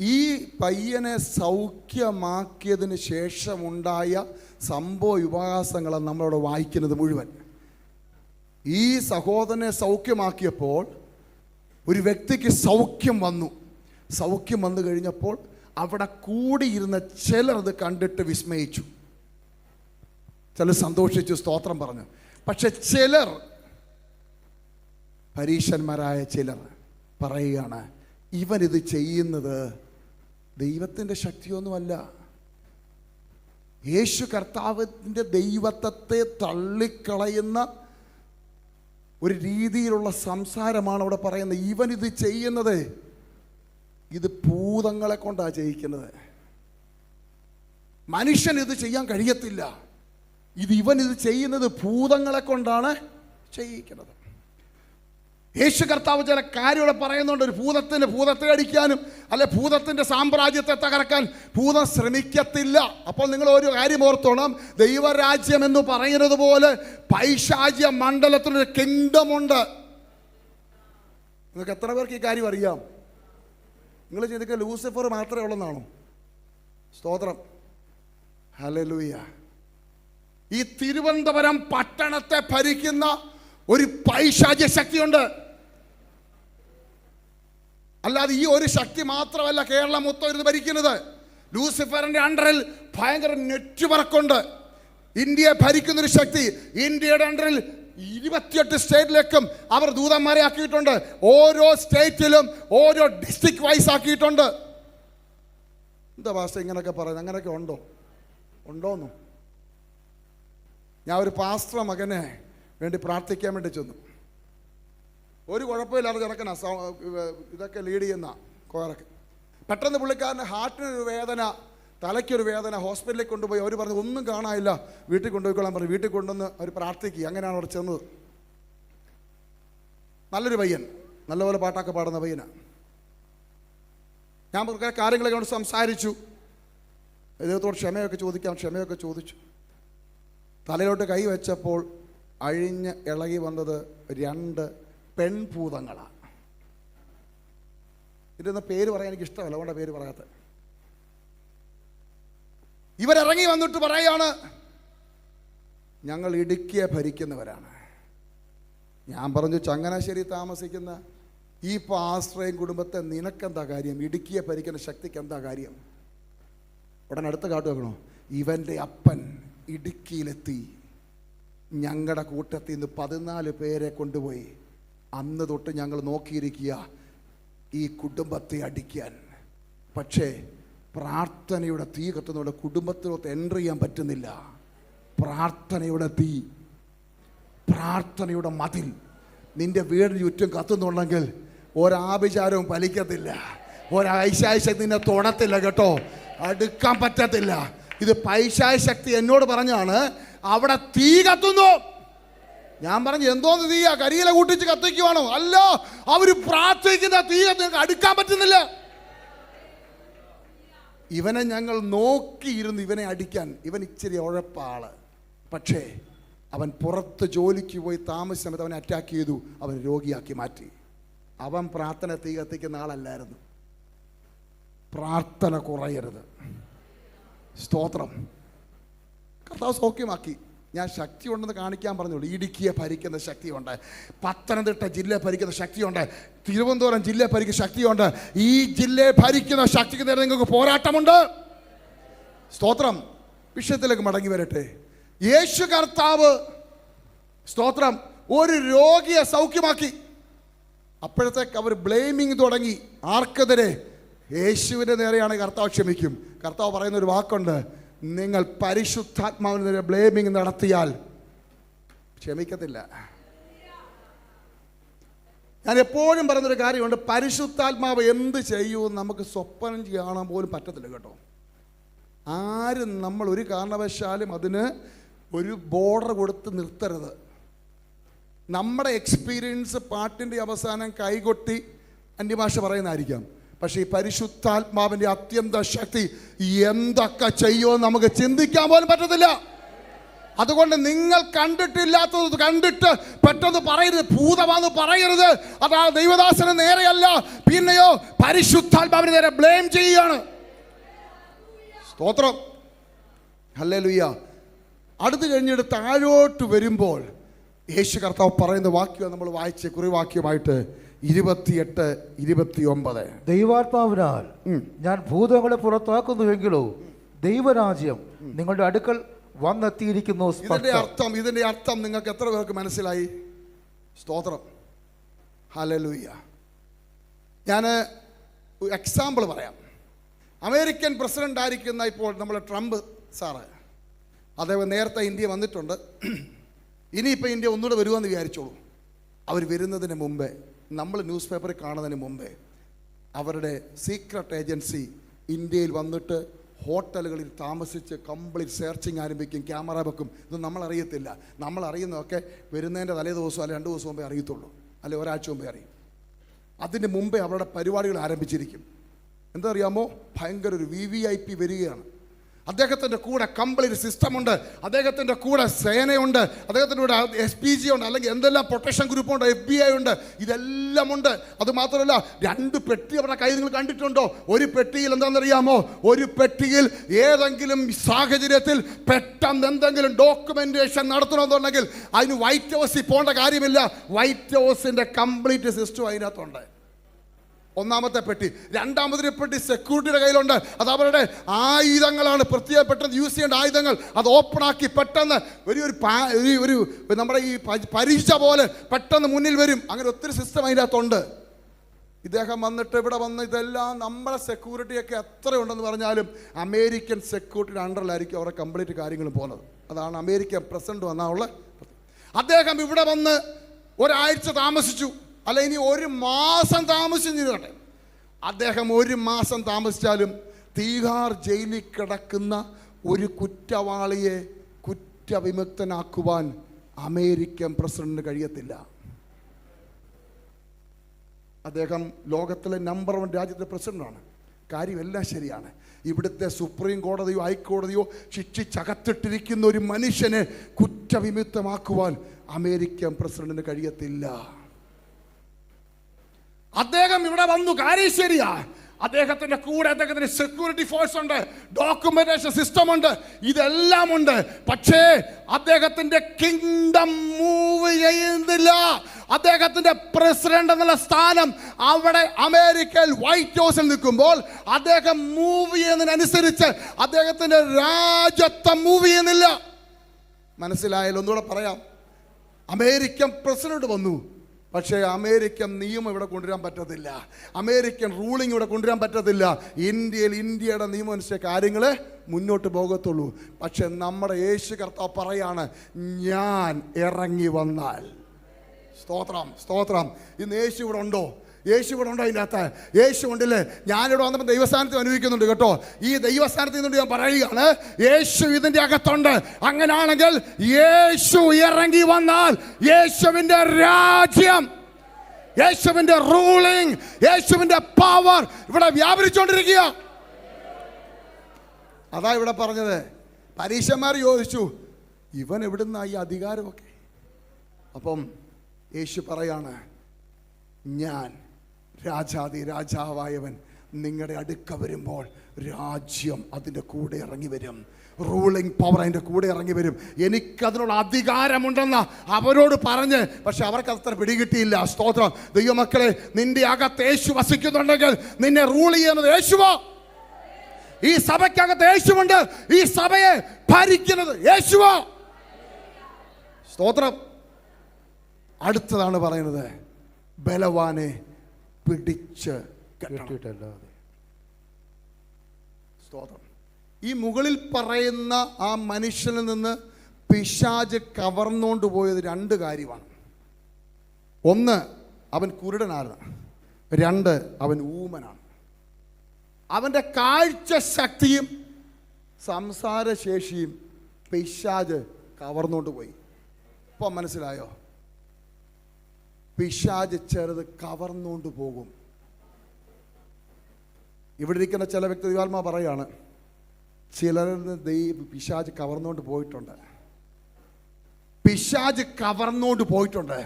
ഈ പയ്യനെ സൗഖ്യമാക്കിയതിന് ശേഷമുണ്ടായ സംഭവ വികാസങ്ങളാണ് നമ്മളവിടെ വായിക്കുന്നത് മുഴുവൻ. ഈ സഹോദരനെ സൗഖ്യമാക്കിയപ്പോൾ ഒരു വ്യക്തിക്ക് സൗഖ്യം വന്നു. സൗഖ്യം വന്നു കഴിഞ്ഞപ്പോൾ അവിടെ കൂടിയിരുന്ന ചിലർ അത് കണ്ടിട്ട് വിസ്മയിച്ചു, ചിലർ സന്തോഷിച്ചു, സ്തോത്രം പറഞ്ഞു. പക്ഷെ ചിലർ, പരീശന്മാരായ ചിലർ പറയുകയാണ്, ഇവനിത് ചെയ്യുന്നത് ദൈവത്തിൻ്റെ ശക്തിയൊന്നുമല്ല, യേശു കർത്താവിൻ്റെ ദൈവത്വത്തെ തള്ളിക്കളയുന്ന ഒരു രീതിയിലുള്ള സംസാരമാണ് അവിടെ പറയുന്നത്. ഇവനിത് ചെയ്യുന്നത്, ഇത് ഭൂതങ്ങളെ കൊണ്ടാണ് ചെയ്യിക്കുന്നത്. മനുഷ്യൻ ഇത് ചെയ്യാൻ കഴിയത്തില്ല, ഇവനിത് ചെയ്യുന്നത് ഭൂതങ്ങളെ കൊണ്ടാണ് ചെയ്യിക്കുന്നത്. യേശു കർത്താവ് ചില കാര്യങ്ങൾ പറയുന്നുണ്ട്. ഒരു ഭൂതത്തെ അടിക്കാനും അല്ലെ ഭൂതത്തിൻ്റെ സാമ്രാജ്യത്തെ തകർക്കാൻ ഭൂതം ശ്രമിക്കത്തില്ല. അപ്പോൾ നിങ്ങൾ ഒരു കാര്യം ഓർത്തോണം, ദൈവരാജ്യം എന്ന് പറയുന്നത് പോലെ പൈശാചിക മണ്ഡലത്തിലൊരു കിങ്ഡം ഉണ്ട്. നിങ്ങൾക്ക് എത്ര പേർക്ക് ഈ കാര്യം അറിയാം? നിങ്ങൾ ചിന്തിക്കുക ലൂസിഫർ മാത്രമേ ഉള്ളെന്നാണോ? സ്തോത്രം, ഹല്ലേലൂയ. ഈ തിരുവനന്തപുരം പട്ടണത്തെ ഭരിക്കുന്ന ഒരു പൈശാചിക ശക്തിയുണ്ട്. അല്ലാതെ ഈ ഒരു ശക്തി മാത്രമല്ല കേരളം മൊത്തം ഇരുന്ന് ഭരിക്കുന്നത്. ലൂസിഫറിന്റെ അണ്ടറിൽ ഭയങ്കര നെറ്റ്വർക്കുണ്ട്. ഇന്ത്യയെ ഭരിക്കുന്നൊരു ശക്തി, ഇന്ത്യയുടെ അണ്ടറിൽ 28 സ്റ്റേറ്റിലേക്കും അവർ ദൂതന്മാരെ ആക്കിയിട്ടുണ്ട്. ഓരോ സ്റ്റേറ്റിലും ഓരോ ഡിസ്ട്രിക്ട് വൈസ് ആക്കിയിട്ടുണ്ട്. എന്താ ഭാഷ ഇങ്ങനെയൊക്കെ പറയുന്നത്? അങ്ങനെയൊക്കെ ഉണ്ടോന്നു? ഞാൻ ഒരു പാസ്റ്റർ മകനെ വേണ്ടി പ്രാർത്ഥിക്കാൻ വേണ്ടി ചെന്നു. ഒരു കുഴപ്പമില്ലാതെ ചെറുക്കനാ, ഇതൊക്കെ ലീഡ് ചെയ്യുന്ന കോറൊക്കെ. പെട്ടെന്ന് പുള്ളിക്കാരൻ്റെ ഹാർട്ടിനൊരു വേദന, തലയ്ക്കൊരു വേദന, ഹോസ്പിറ്റലിൽ കൊണ്ടുപോയി. അവർ പറഞ്ഞു ഒന്നും കാണാനില്ല, വീട്ടിൽ കൊണ്ടുപോയിക്കൊള്ളാൻ പറഞ്ഞു. വീട്ടിൽ കൊണ്ടുവന്ന് അവർ പ്രാർത്ഥിക്കുക. അങ്ങനെയാണ് അവിടെ ചെന്നത്. നല്ലൊരു പയ്യൻ, നല്ലപോലെ പാട്ടൊക്കെ പാടുന്ന പയ്യനാണ്. ഞാൻ കുറേ കാര്യങ്ങളൊക്കെ കൊണ്ട് സംസാരിച്ചു. ഇദ്ദേഹത്തോട് ക്ഷമയൊക്കെ ചോദിച്ചു. തലയിലോട്ട് കൈ വെച്ചപ്പോൾ അഴിഞ്ഞ് ഇളകി വന്നത് 2 പെൺഭൂതങ്ങളാണ്. ഇതിൻ്റെ പേര് പറയാൻ എനിക്ക് ഇഷ്ടമല്ല, അതുകൊണ്ട് പേര് പറയാത്ത. ഇവരിറങ്ങി വന്നിട്ട് പറയാണ്, ഞങ്ങൾ ഇടുക്കിയെ ഭരിക്കുന്നവരാണ്. ഞാൻ പറഞ്ഞു, ചങ്ങനാശ്ശേരി താമസിക്കുന്ന ഈ പാസ്റ്ററേയും കുടുംബത്തെ നിനക്കെന്താ കാര്യം? ഇടുക്കിയെ ഭരിക്കുന്ന ശക്തിക്ക് എന്താ കാര്യം? ഉടനെ അടുത്ത കാട്ട് വെക്കണോ? ഇവൻ്റെ അപ്പൻ ഇടുക്കിയിലെത്തി, ഞങ്ങളുടെ കൂട്ടത്തിൽ നിന്ന് 14 പേരെ കൊണ്ടുപോയി. അന്ന് തൊട്ട് ഞങ്ങൾ നോക്കിയിരിക്കുക ഈ കുടുംബത്തെ അടിക്കാൻ. പക്ഷേ പ്രാർത്ഥനയുടെ തീ കത്തുന്നതുകൊണ്ട് കുടുംബത്തിലോട്ട് എൻ്റർ ചെയ്യാൻ പറ്റുന്നില്ല. പ്രാർത്ഥനയുടെ തീ, പ്രാർത്ഥനയുടെ മതിൽ നിന്റെ വീടിന് ചുറ്റും കത്തുന്നുണ്ടെങ്കിൽ ഒരാഭിചാരവും ഫലിക്കത്തില്ല, ഒരൈശാശക്തി നിന്നെ തൊടത്തില്ല കേട്ടോ, അടുക്കാൻ പറ്റത്തില്ല. ഇത് പൈശാച ശക്തി എന്നോട് പറഞ്ഞാണ്, അവിടെ തീ കത്തുന്നു. ഞാൻ പറഞ്ഞു, എന്തോന്ന് തീയാ? കരിയില കൂട്ടിച്ച് കത്തിക്കുവാണോ? അല്ല, അവര് പ്രാർത്ഥിക്കുന്ന തീ അടുക്കാൻ പറ്റുന്നില്ല. ഇവനെ ഞങ്ങൾ നോക്കിയിരുന്നു ഇവനെ അടിക്കാൻ. ഇവൻ ഇച്ചിരി ഉഴപ്പാള്, പക്ഷേ അവൻ പുറത്ത് ജോലിക്ക് പോയി താമസിച്ച സമയത്ത് അവനെ അറ്റാക്ക് ചെയ്തു, അവൻ രോഗിയാക്കി മാറ്റി. അവൻ പ്രാർത്ഥന തീ കത്തിക്കുന്ന ആളല്ലായിരുന്നു. പ്രാർത്ഥന കുറയരുത്. സ്തോത്രം. കർത്താവ് സൗഖ്യമാക്കി. ഞാൻ ശക്തി ഉണ്ടെന്ന് കാണിക്കാൻ പറഞ്ഞുള്ളൂ. ഇടുക്കിയെ ഭരിക്കുന്ന ശക്തിയുണ്ട്, പത്തനംതിട്ട ജില്ലയെ ഭരിക്കുന്ന ശക്തിയുണ്ട്, തിരുവനന്തപുരം ജില്ലയെ ഭരിക്കുന്ന ശക്തിയുണ്ട്. ഈ ജില്ലയെ ഭരിക്കുന്ന ശക്തിക്ക് നേരെ നിങ്ങൾക്ക് പോരാട്ടമുണ്ട്. സ്തോത്രം. വിഷയത്തിലേക്ക് മടങ്ങി വരട്ടെ. യേശു കർത്താവ്, സ്തോത്രം, ഒരു രോഗിയെ സൗഖ്യമാക്കി. അപ്പോഴത്തേക്ക് അവർ ബ്ലെയിമിങ് തുടങ്ങി. ആർക്കെതിരെ? യേശുവിൻ്റെ നേരെയാണ് കർത്താവ് ക്ഷമിക്കും. കർത്താവ് പറയുന്ന ഒരു വാക്കുണ്ട്, നിങ്ങൾ പരിശുദ്ധാത്മാവിനെതിരെ ബ്ലെയിമിങ് നടത്തിയാൽ ക്ഷമിക്കത്തില്ല. ഞാൻ എപ്പോഴും പറയുന്നൊരു കാര്യമുണ്ട്, പരിശുദ്ധാത്മാവ് എന്ത് ചെയ്യുമെന്ന് നമുക്ക് സ്വപ്നം കാണാൻ പോലും പറ്റത്തില്ല കേട്ടോ. ആരും നമ്മൾ ഒരു കാരണവശാലും അതിന് ഒരു ബോർഡർ കൊടുത്ത് നിർത്തരുത്. നമ്മുടെ എക്സ്പീരിയൻസ് പാട്ടിൻ്റെ അവസാനം കൈകൊട്ടി അന്യഭാഷ പറയുന്നതായിരിക്കാം, പക്ഷേ ഈ പരിശുദ്ധാത്മാവിൻ്റെ അത്യന്ത ശക്തി എന്തൊക്കെ ചെയ്യുമെന്ന് നമുക്ക് ചിന്തിക്കാൻ പോലും പറ്റത്തില്ല. അതുകൊണ്ട് നിങ്ങൾ കണ്ടിട്ടില്ലാത്തത് കണ്ടിട്ട് പെട്ടെന്ന് പറയരുത്, ഭൂതമാണെന്ന് പറയരുത്. അത് ആ ദൈവദാസന് നേരെയല്ല, പിന്നെയോ പരിശുദ്ധാത്മാവിന് നേരെ ബ്ലെയിം ചെയ്യുകയാണ്. സ്തോത്രം, ഹല്ലേലൂയ. അടുത്ത് കഴിഞ്ഞിട്ട് താഴോട്ട് വരുമ്പോൾ യേശു കർത്താവ് പറയുന്ന വാക്യം നമ്മൾ വായിച്ച കുറിവാക്യമായിട്ട് 28-29. ദൈവാത്മാവിനാൽ ഞാൻ ഭൂതങ്ങളെ പുറത്താക്കുന്നുവെങ്കിലോ ദൈവരാജ്യം നിങ്ങളുടെ അടുക്കൽ വന്നെത്തിയിരിക്കുന്നു. ഇതിന്റെ അർത്ഥം നിങ്ങൾക്ക് എത്ര പേർക്ക് മനസ്സിലായി? സ്തോത്രം, ഹല്ലേലൂയ. ഞാൻ എക്സാമ്പിൾ പറയാം. അമേരിക്കൻ പ്രസിഡന്റ് ആയിരിക്കുന്ന ഇപ്പോൾ നമ്മൾ ട്രംപ് സാറ്, അദ്ദേഹം നേരത്തെ ഇന്ത്യ വന്നിട്ടുണ്ട്. ഇനിയിപ്പോൾ ഇന്ത്യ ഒന്നുകൂടെ വരുമെന്ന് വിചാരിച്ചോളൂ. അവർ വരുന്നതിന് മുമ്പേ, നമ്മൾ ന്യൂസ് പേപ്പറിൽ കാണുന്നതിന് മുമ്പേ അവരുടെ സീക്രട്ട് ഏജൻസി ഇന്ത്യയിൽ വന്നിട്ട് ഹോട്ടലുകളിൽ താമസിച്ച് കംപ്ലീറ്റ് സെർച്ചിങ് ആരംഭിക്കും, ക്യാമറ വെക്കും. ഇതൊന്നും നമ്മളറിയത്തില്ല. നമ്മൾ അറിയുന്നതൊക്കെ വരുന്നതിൻ്റെ തലേ ദിവസം അല്ലെ 2 ദിവസം മുമ്പേ അറിയത്തുള്ളൂ, അല്ലെ ഒരാഴ്ച മുമ്പേ അറിയും. അതിന് മുമ്പേ അവരുടെ പരിപാടികൾ ആരംഭിച്ചിരിക്കും. എന്താ അറിയാമോ? ഭയങ്കര ഒരു VVIP വരികയാണ്. അദ്ദേഹത്തിൻ്റെ കൂടെ കംപ്ലീറ്റ് സിസ്റ്റമുണ്ട്, അദ്ദേഹത്തിൻ്റെ കൂടെ സേനയുണ്ട്, അദ്ദേഹത്തിൻ്റെ കൂടെ SPG ഉണ്ട്, അല്ലെങ്കിൽ എന്തെല്ലാം പ്രൊട്ടക്ഷൻ ഗ്രൂപ്പുണ്ട്, FBI ഉണ്ട്, ഇതെല്ലാം ഉണ്ട്. അതുമാത്രമല്ല 2 പെട്ടി അവരുടെ കയ്യിൽ നിങ്ങൾ കണ്ടിട്ടുണ്ടോ? ഒരു പെട്ടിയിൽ എന്താണെന്നറിയാമോ? ഒരു പെട്ടിയിൽ ഏതെങ്കിലും സാഹചര്യത്തിൽ പെട്ടെന്ന് എന്തെങ്കിലും ഡോക്യുമെന്റേഷൻ നടത്തണമെന്നുണ്ടെങ്കിൽ അതിന് വൈറ്റ് ഹൗസിൽ പോകേണ്ട കാര്യമില്ല. വൈറ്റ് ഹൗസിൻ്റെ കംപ്ലീറ്റ് സിസ്റ്റം അതിനകത്തുണ്ട്. ഒന്നാമത്തെ പെട്ടി. രണ്ടാമത്തെ പെട്ടി സെക്യൂരിറ്റിയുടെ കയ്യിലുണ്ട്. അത് അവരുടെ ആയുധങ്ങളാണ്, പ്രത്യേക പെട്ടെന്ന് യൂസ് ചെയ്യേണ്ട ആയുധങ്ങൾ. അത് ഓപ്പണാക്കി പെട്ടെന്ന് ഒരു നമ്മുടെ ഈ പരീക്ഷ പോലെ പെട്ടെന്ന് മുന്നിൽ വരും. അങ്ങനെ ഒത്തിരി സിസ്റ്റം അതിനകത്തുണ്ട്. ഇദ്ദേഹം വന്നിട്ട് ഇവിടെ വന്ന് ഇതെല്ലാം നമ്മുടെ സെക്യൂരിറ്റിയൊക്കെ എത്രയുണ്ടെന്ന് പറഞ്ഞാലും അമേരിക്കൻ സെക്യൂരിറ്റിയുടെ അണ്ടറിലായിരിക്കും അവരുടെ കംപ്ലീറ്റ് കാര്യങ്ങളും പോകുന്നത്. അതാണ് അമേരിക്കൻ പ്രസിഡന്റ് വന്നുള്ള. അദ്ദേഹം ഇവിടെ വന്ന് ഒരാഴ്ച താമസിച്ചു, അല്ല ഇനി 1 മാസം താമസിച്ചിരുന്നോട്ടെ. അദ്ദേഹം 1 മാസം താമസിച്ചാലും തീഹാർ ജയിലിൽ കിടക്കുന്ന ഒരു കുറ്റവാളിയെ കുറ്റവിമുക്തനാക്കുവാൻ അമേരിക്കൻ പ്രസിഡന്റിന് കഴിയത്തില്ല. അദ്ദേഹം ലോകത്തിലെ നമ്പർ 1 രാജ്യത്തെ പ്രസിഡന്റാണ്. കാര്യമെല്ലാം ശരിയാണ്. ഇവിടുത്തെ സുപ്രീം കോടതിയോ ഹൈക്കോടതിയോ ശിക്ഷിച്ചകത്തിട്ടിരിക്കുന്ന ഒരു മനുഷ്യനെ കുറ്റവിമുക്തമാക്കുവാൻ അമേരിക്കൻ പ്രസിഡന്റിന് കഴിയത്തില്ല. അദ്ദേഹം ഇവിടെ വന്നു, കാര്യം ശരിയാ. അദ്ദേഹത്തിന്റെ കൂടെ അദ്ദേഹത്തിന്റെ സെക്യൂരിറ്റി ഫോഴ്സ് ഉണ്ട്, ഡോക്യുമെന്റേഷൻ സിസ്റ്റം ഉണ്ട്, ഇതെല്ലാം ഉണ്ട്. പക്ഷേ അദ്ദേഹത്തിന്റെ കിങ്ഡം മൂവ് ചെയ്യുന്നില്ല. അദ്ദേഹത്തിന്റെ പ്രസിഡന്റ് എന്നുള്ള സ്ഥാനം അവിടെ അമേരിക്കയിൽ വൈറ്റ് ഹൗസിൽ നിൽക്കുമ്പോൾ അദ്ദേഹം മൂവ് ചെയ്യുന്നതിനനുസരിച്ച് അദ്ദേഹത്തിന്റെ രാജ്യത്വം മൂവ് ചെയ്യുന്നില്ല. മനസ്സിലായാലും ഒന്നുകൂടെ പറയാം. അമേരിക്കൻ പ്രസിഡന്റ് വന്നു, പക്ഷേ അമേരിക്കൻ നിയമം ഇവിടെ കൊണ്ടുവരാൻ പറ്റത്തില്ല, അമേരിക്കൻ റൂളിംഗ് ഇവിടെ കൊണ്ടുവരാൻ പറ്റത്തില്ല. ഇന്ത്യയിൽ ഇന്ത്യയുടെ നിയമം അനുസരിച്ച് കാര്യങ്ങൾ മുന്നോട്ട് പോകത്തുള്ളൂ. പക്ഷെ നമ്മുടെ യേശു കർത്താവ് പറയാണ്, ഞാൻ ഇറങ്ങി വന്നാൽ. സ്തോത്രം, സ്തോത്രം. ഇന്ന് യേശു ഇവിടെ ഉണ്ടോ? യേശു ഇവിടെ ഉണ്ടോ? അതിൻ്റെ അകത്ത് യേശു ഉണ്ടല്ലേ? ഞാനിവിടെ വന്നപ്പോൾ ദൈവസ്ഥാനത്ത് അനുഭവിക്കുന്നുണ്ട് കേട്ടോ. ഈ ദൈവസ്ഥാനത്ത് നിന്നുകൊണ്ട് ഞാൻ പറയുകയാണ്, യേശു ഇതിൻ്റെ അകത്തുണ്ട്. അങ്ങനെയാണെങ്കിൽ യേശു ഇറങ്ങി വന്നാൽ യേശുവിൻ്റെ രാജ്യം, യേശുവിൻ്റെ റൂളിംഗ്, യേശുവിൻ്റെ പവർ ഇവിടെ വ്യാപരിച്ചുകൊണ്ടിരിക്കുക. അതാ ഇവിടെ പറഞ്ഞത്. പരീശന്മാർ ചോദിച്ചു, ഇവൻ എവിടുന്ന ഈ അധികാരമൊക്കെ? അപ്പം യേശു പറയാണ്, ഞാൻ രാജാതി രാജാവായവൻ നിങ്ങളുടെ അടുക്ക വരുമ്പോൾ രാജ്യം അതിൻ്റെ കൂടെ ഇറങ്ങി വരും, റൂളിംഗ് പവർ അതിൻ്റെ കൂടെ ഇറങ്ങി വരും. എനിക്കതിനുള്ള അധികാരമുണ്ടെന്ന് അവരോട് പറഞ്ഞ്, പക്ഷെ അവർക്ക് അത്ര പിടികിട്ടിയില്ല. സ്തോത്രം. ദൈവമക്കളെ, നിന്റെ അകത്ത് യേശു വസിക്കുന്നുണ്ടെങ്കിൽ നിന്നെ റൂൾ ചെയ്യുന്നത് യേശുവോ? ഈ സഭയ്ക്കകത്ത് യേശുവുണ്ട്, ഈ സഭയെ ഭരിക്കുന്നത് യേശുവോ? സ്തോത്രം. അടുത്തതാണ് പറയുന്നത്, ബലവാനെ പിടിച്ച് കെട്ടിയിട്ടല്ലാതെ. സ്തോത്രം. ഈ മുകളിൽ പറയുന്ന ആ മനുഷ്യനിൽ നിന്ന് പിശാച് കവർന്നുകൊണ്ട് പോയത് 2 കാര്യമാണ്. 1, അവൻ കുരുടനാണ്. 2, അവൻ ഊമനാണ്. അവൻ്റെ കാഴ്ച ശക്തിയും സംസാരശേഷിയും പിശാച് കവർന്നുകൊണ്ട് പോയി. ഇപ്പം മനസ്സിലായോ? പിശാച് ചെറുത് കവർന്നുകൊണ്ട് പോകും. ഇവിടെ ഇരിക്കുന്ന ചില വ്യക്തി ദൈവാത്മാ പറയാണ്, ചിലരിൽ പിശാച് കവർന്നുകൊണ്ട് പോയിട്ടുണ്ട്. പിശാച് കവർന്നുകൊണ്ട് പോയിട്ടുണ്ട്.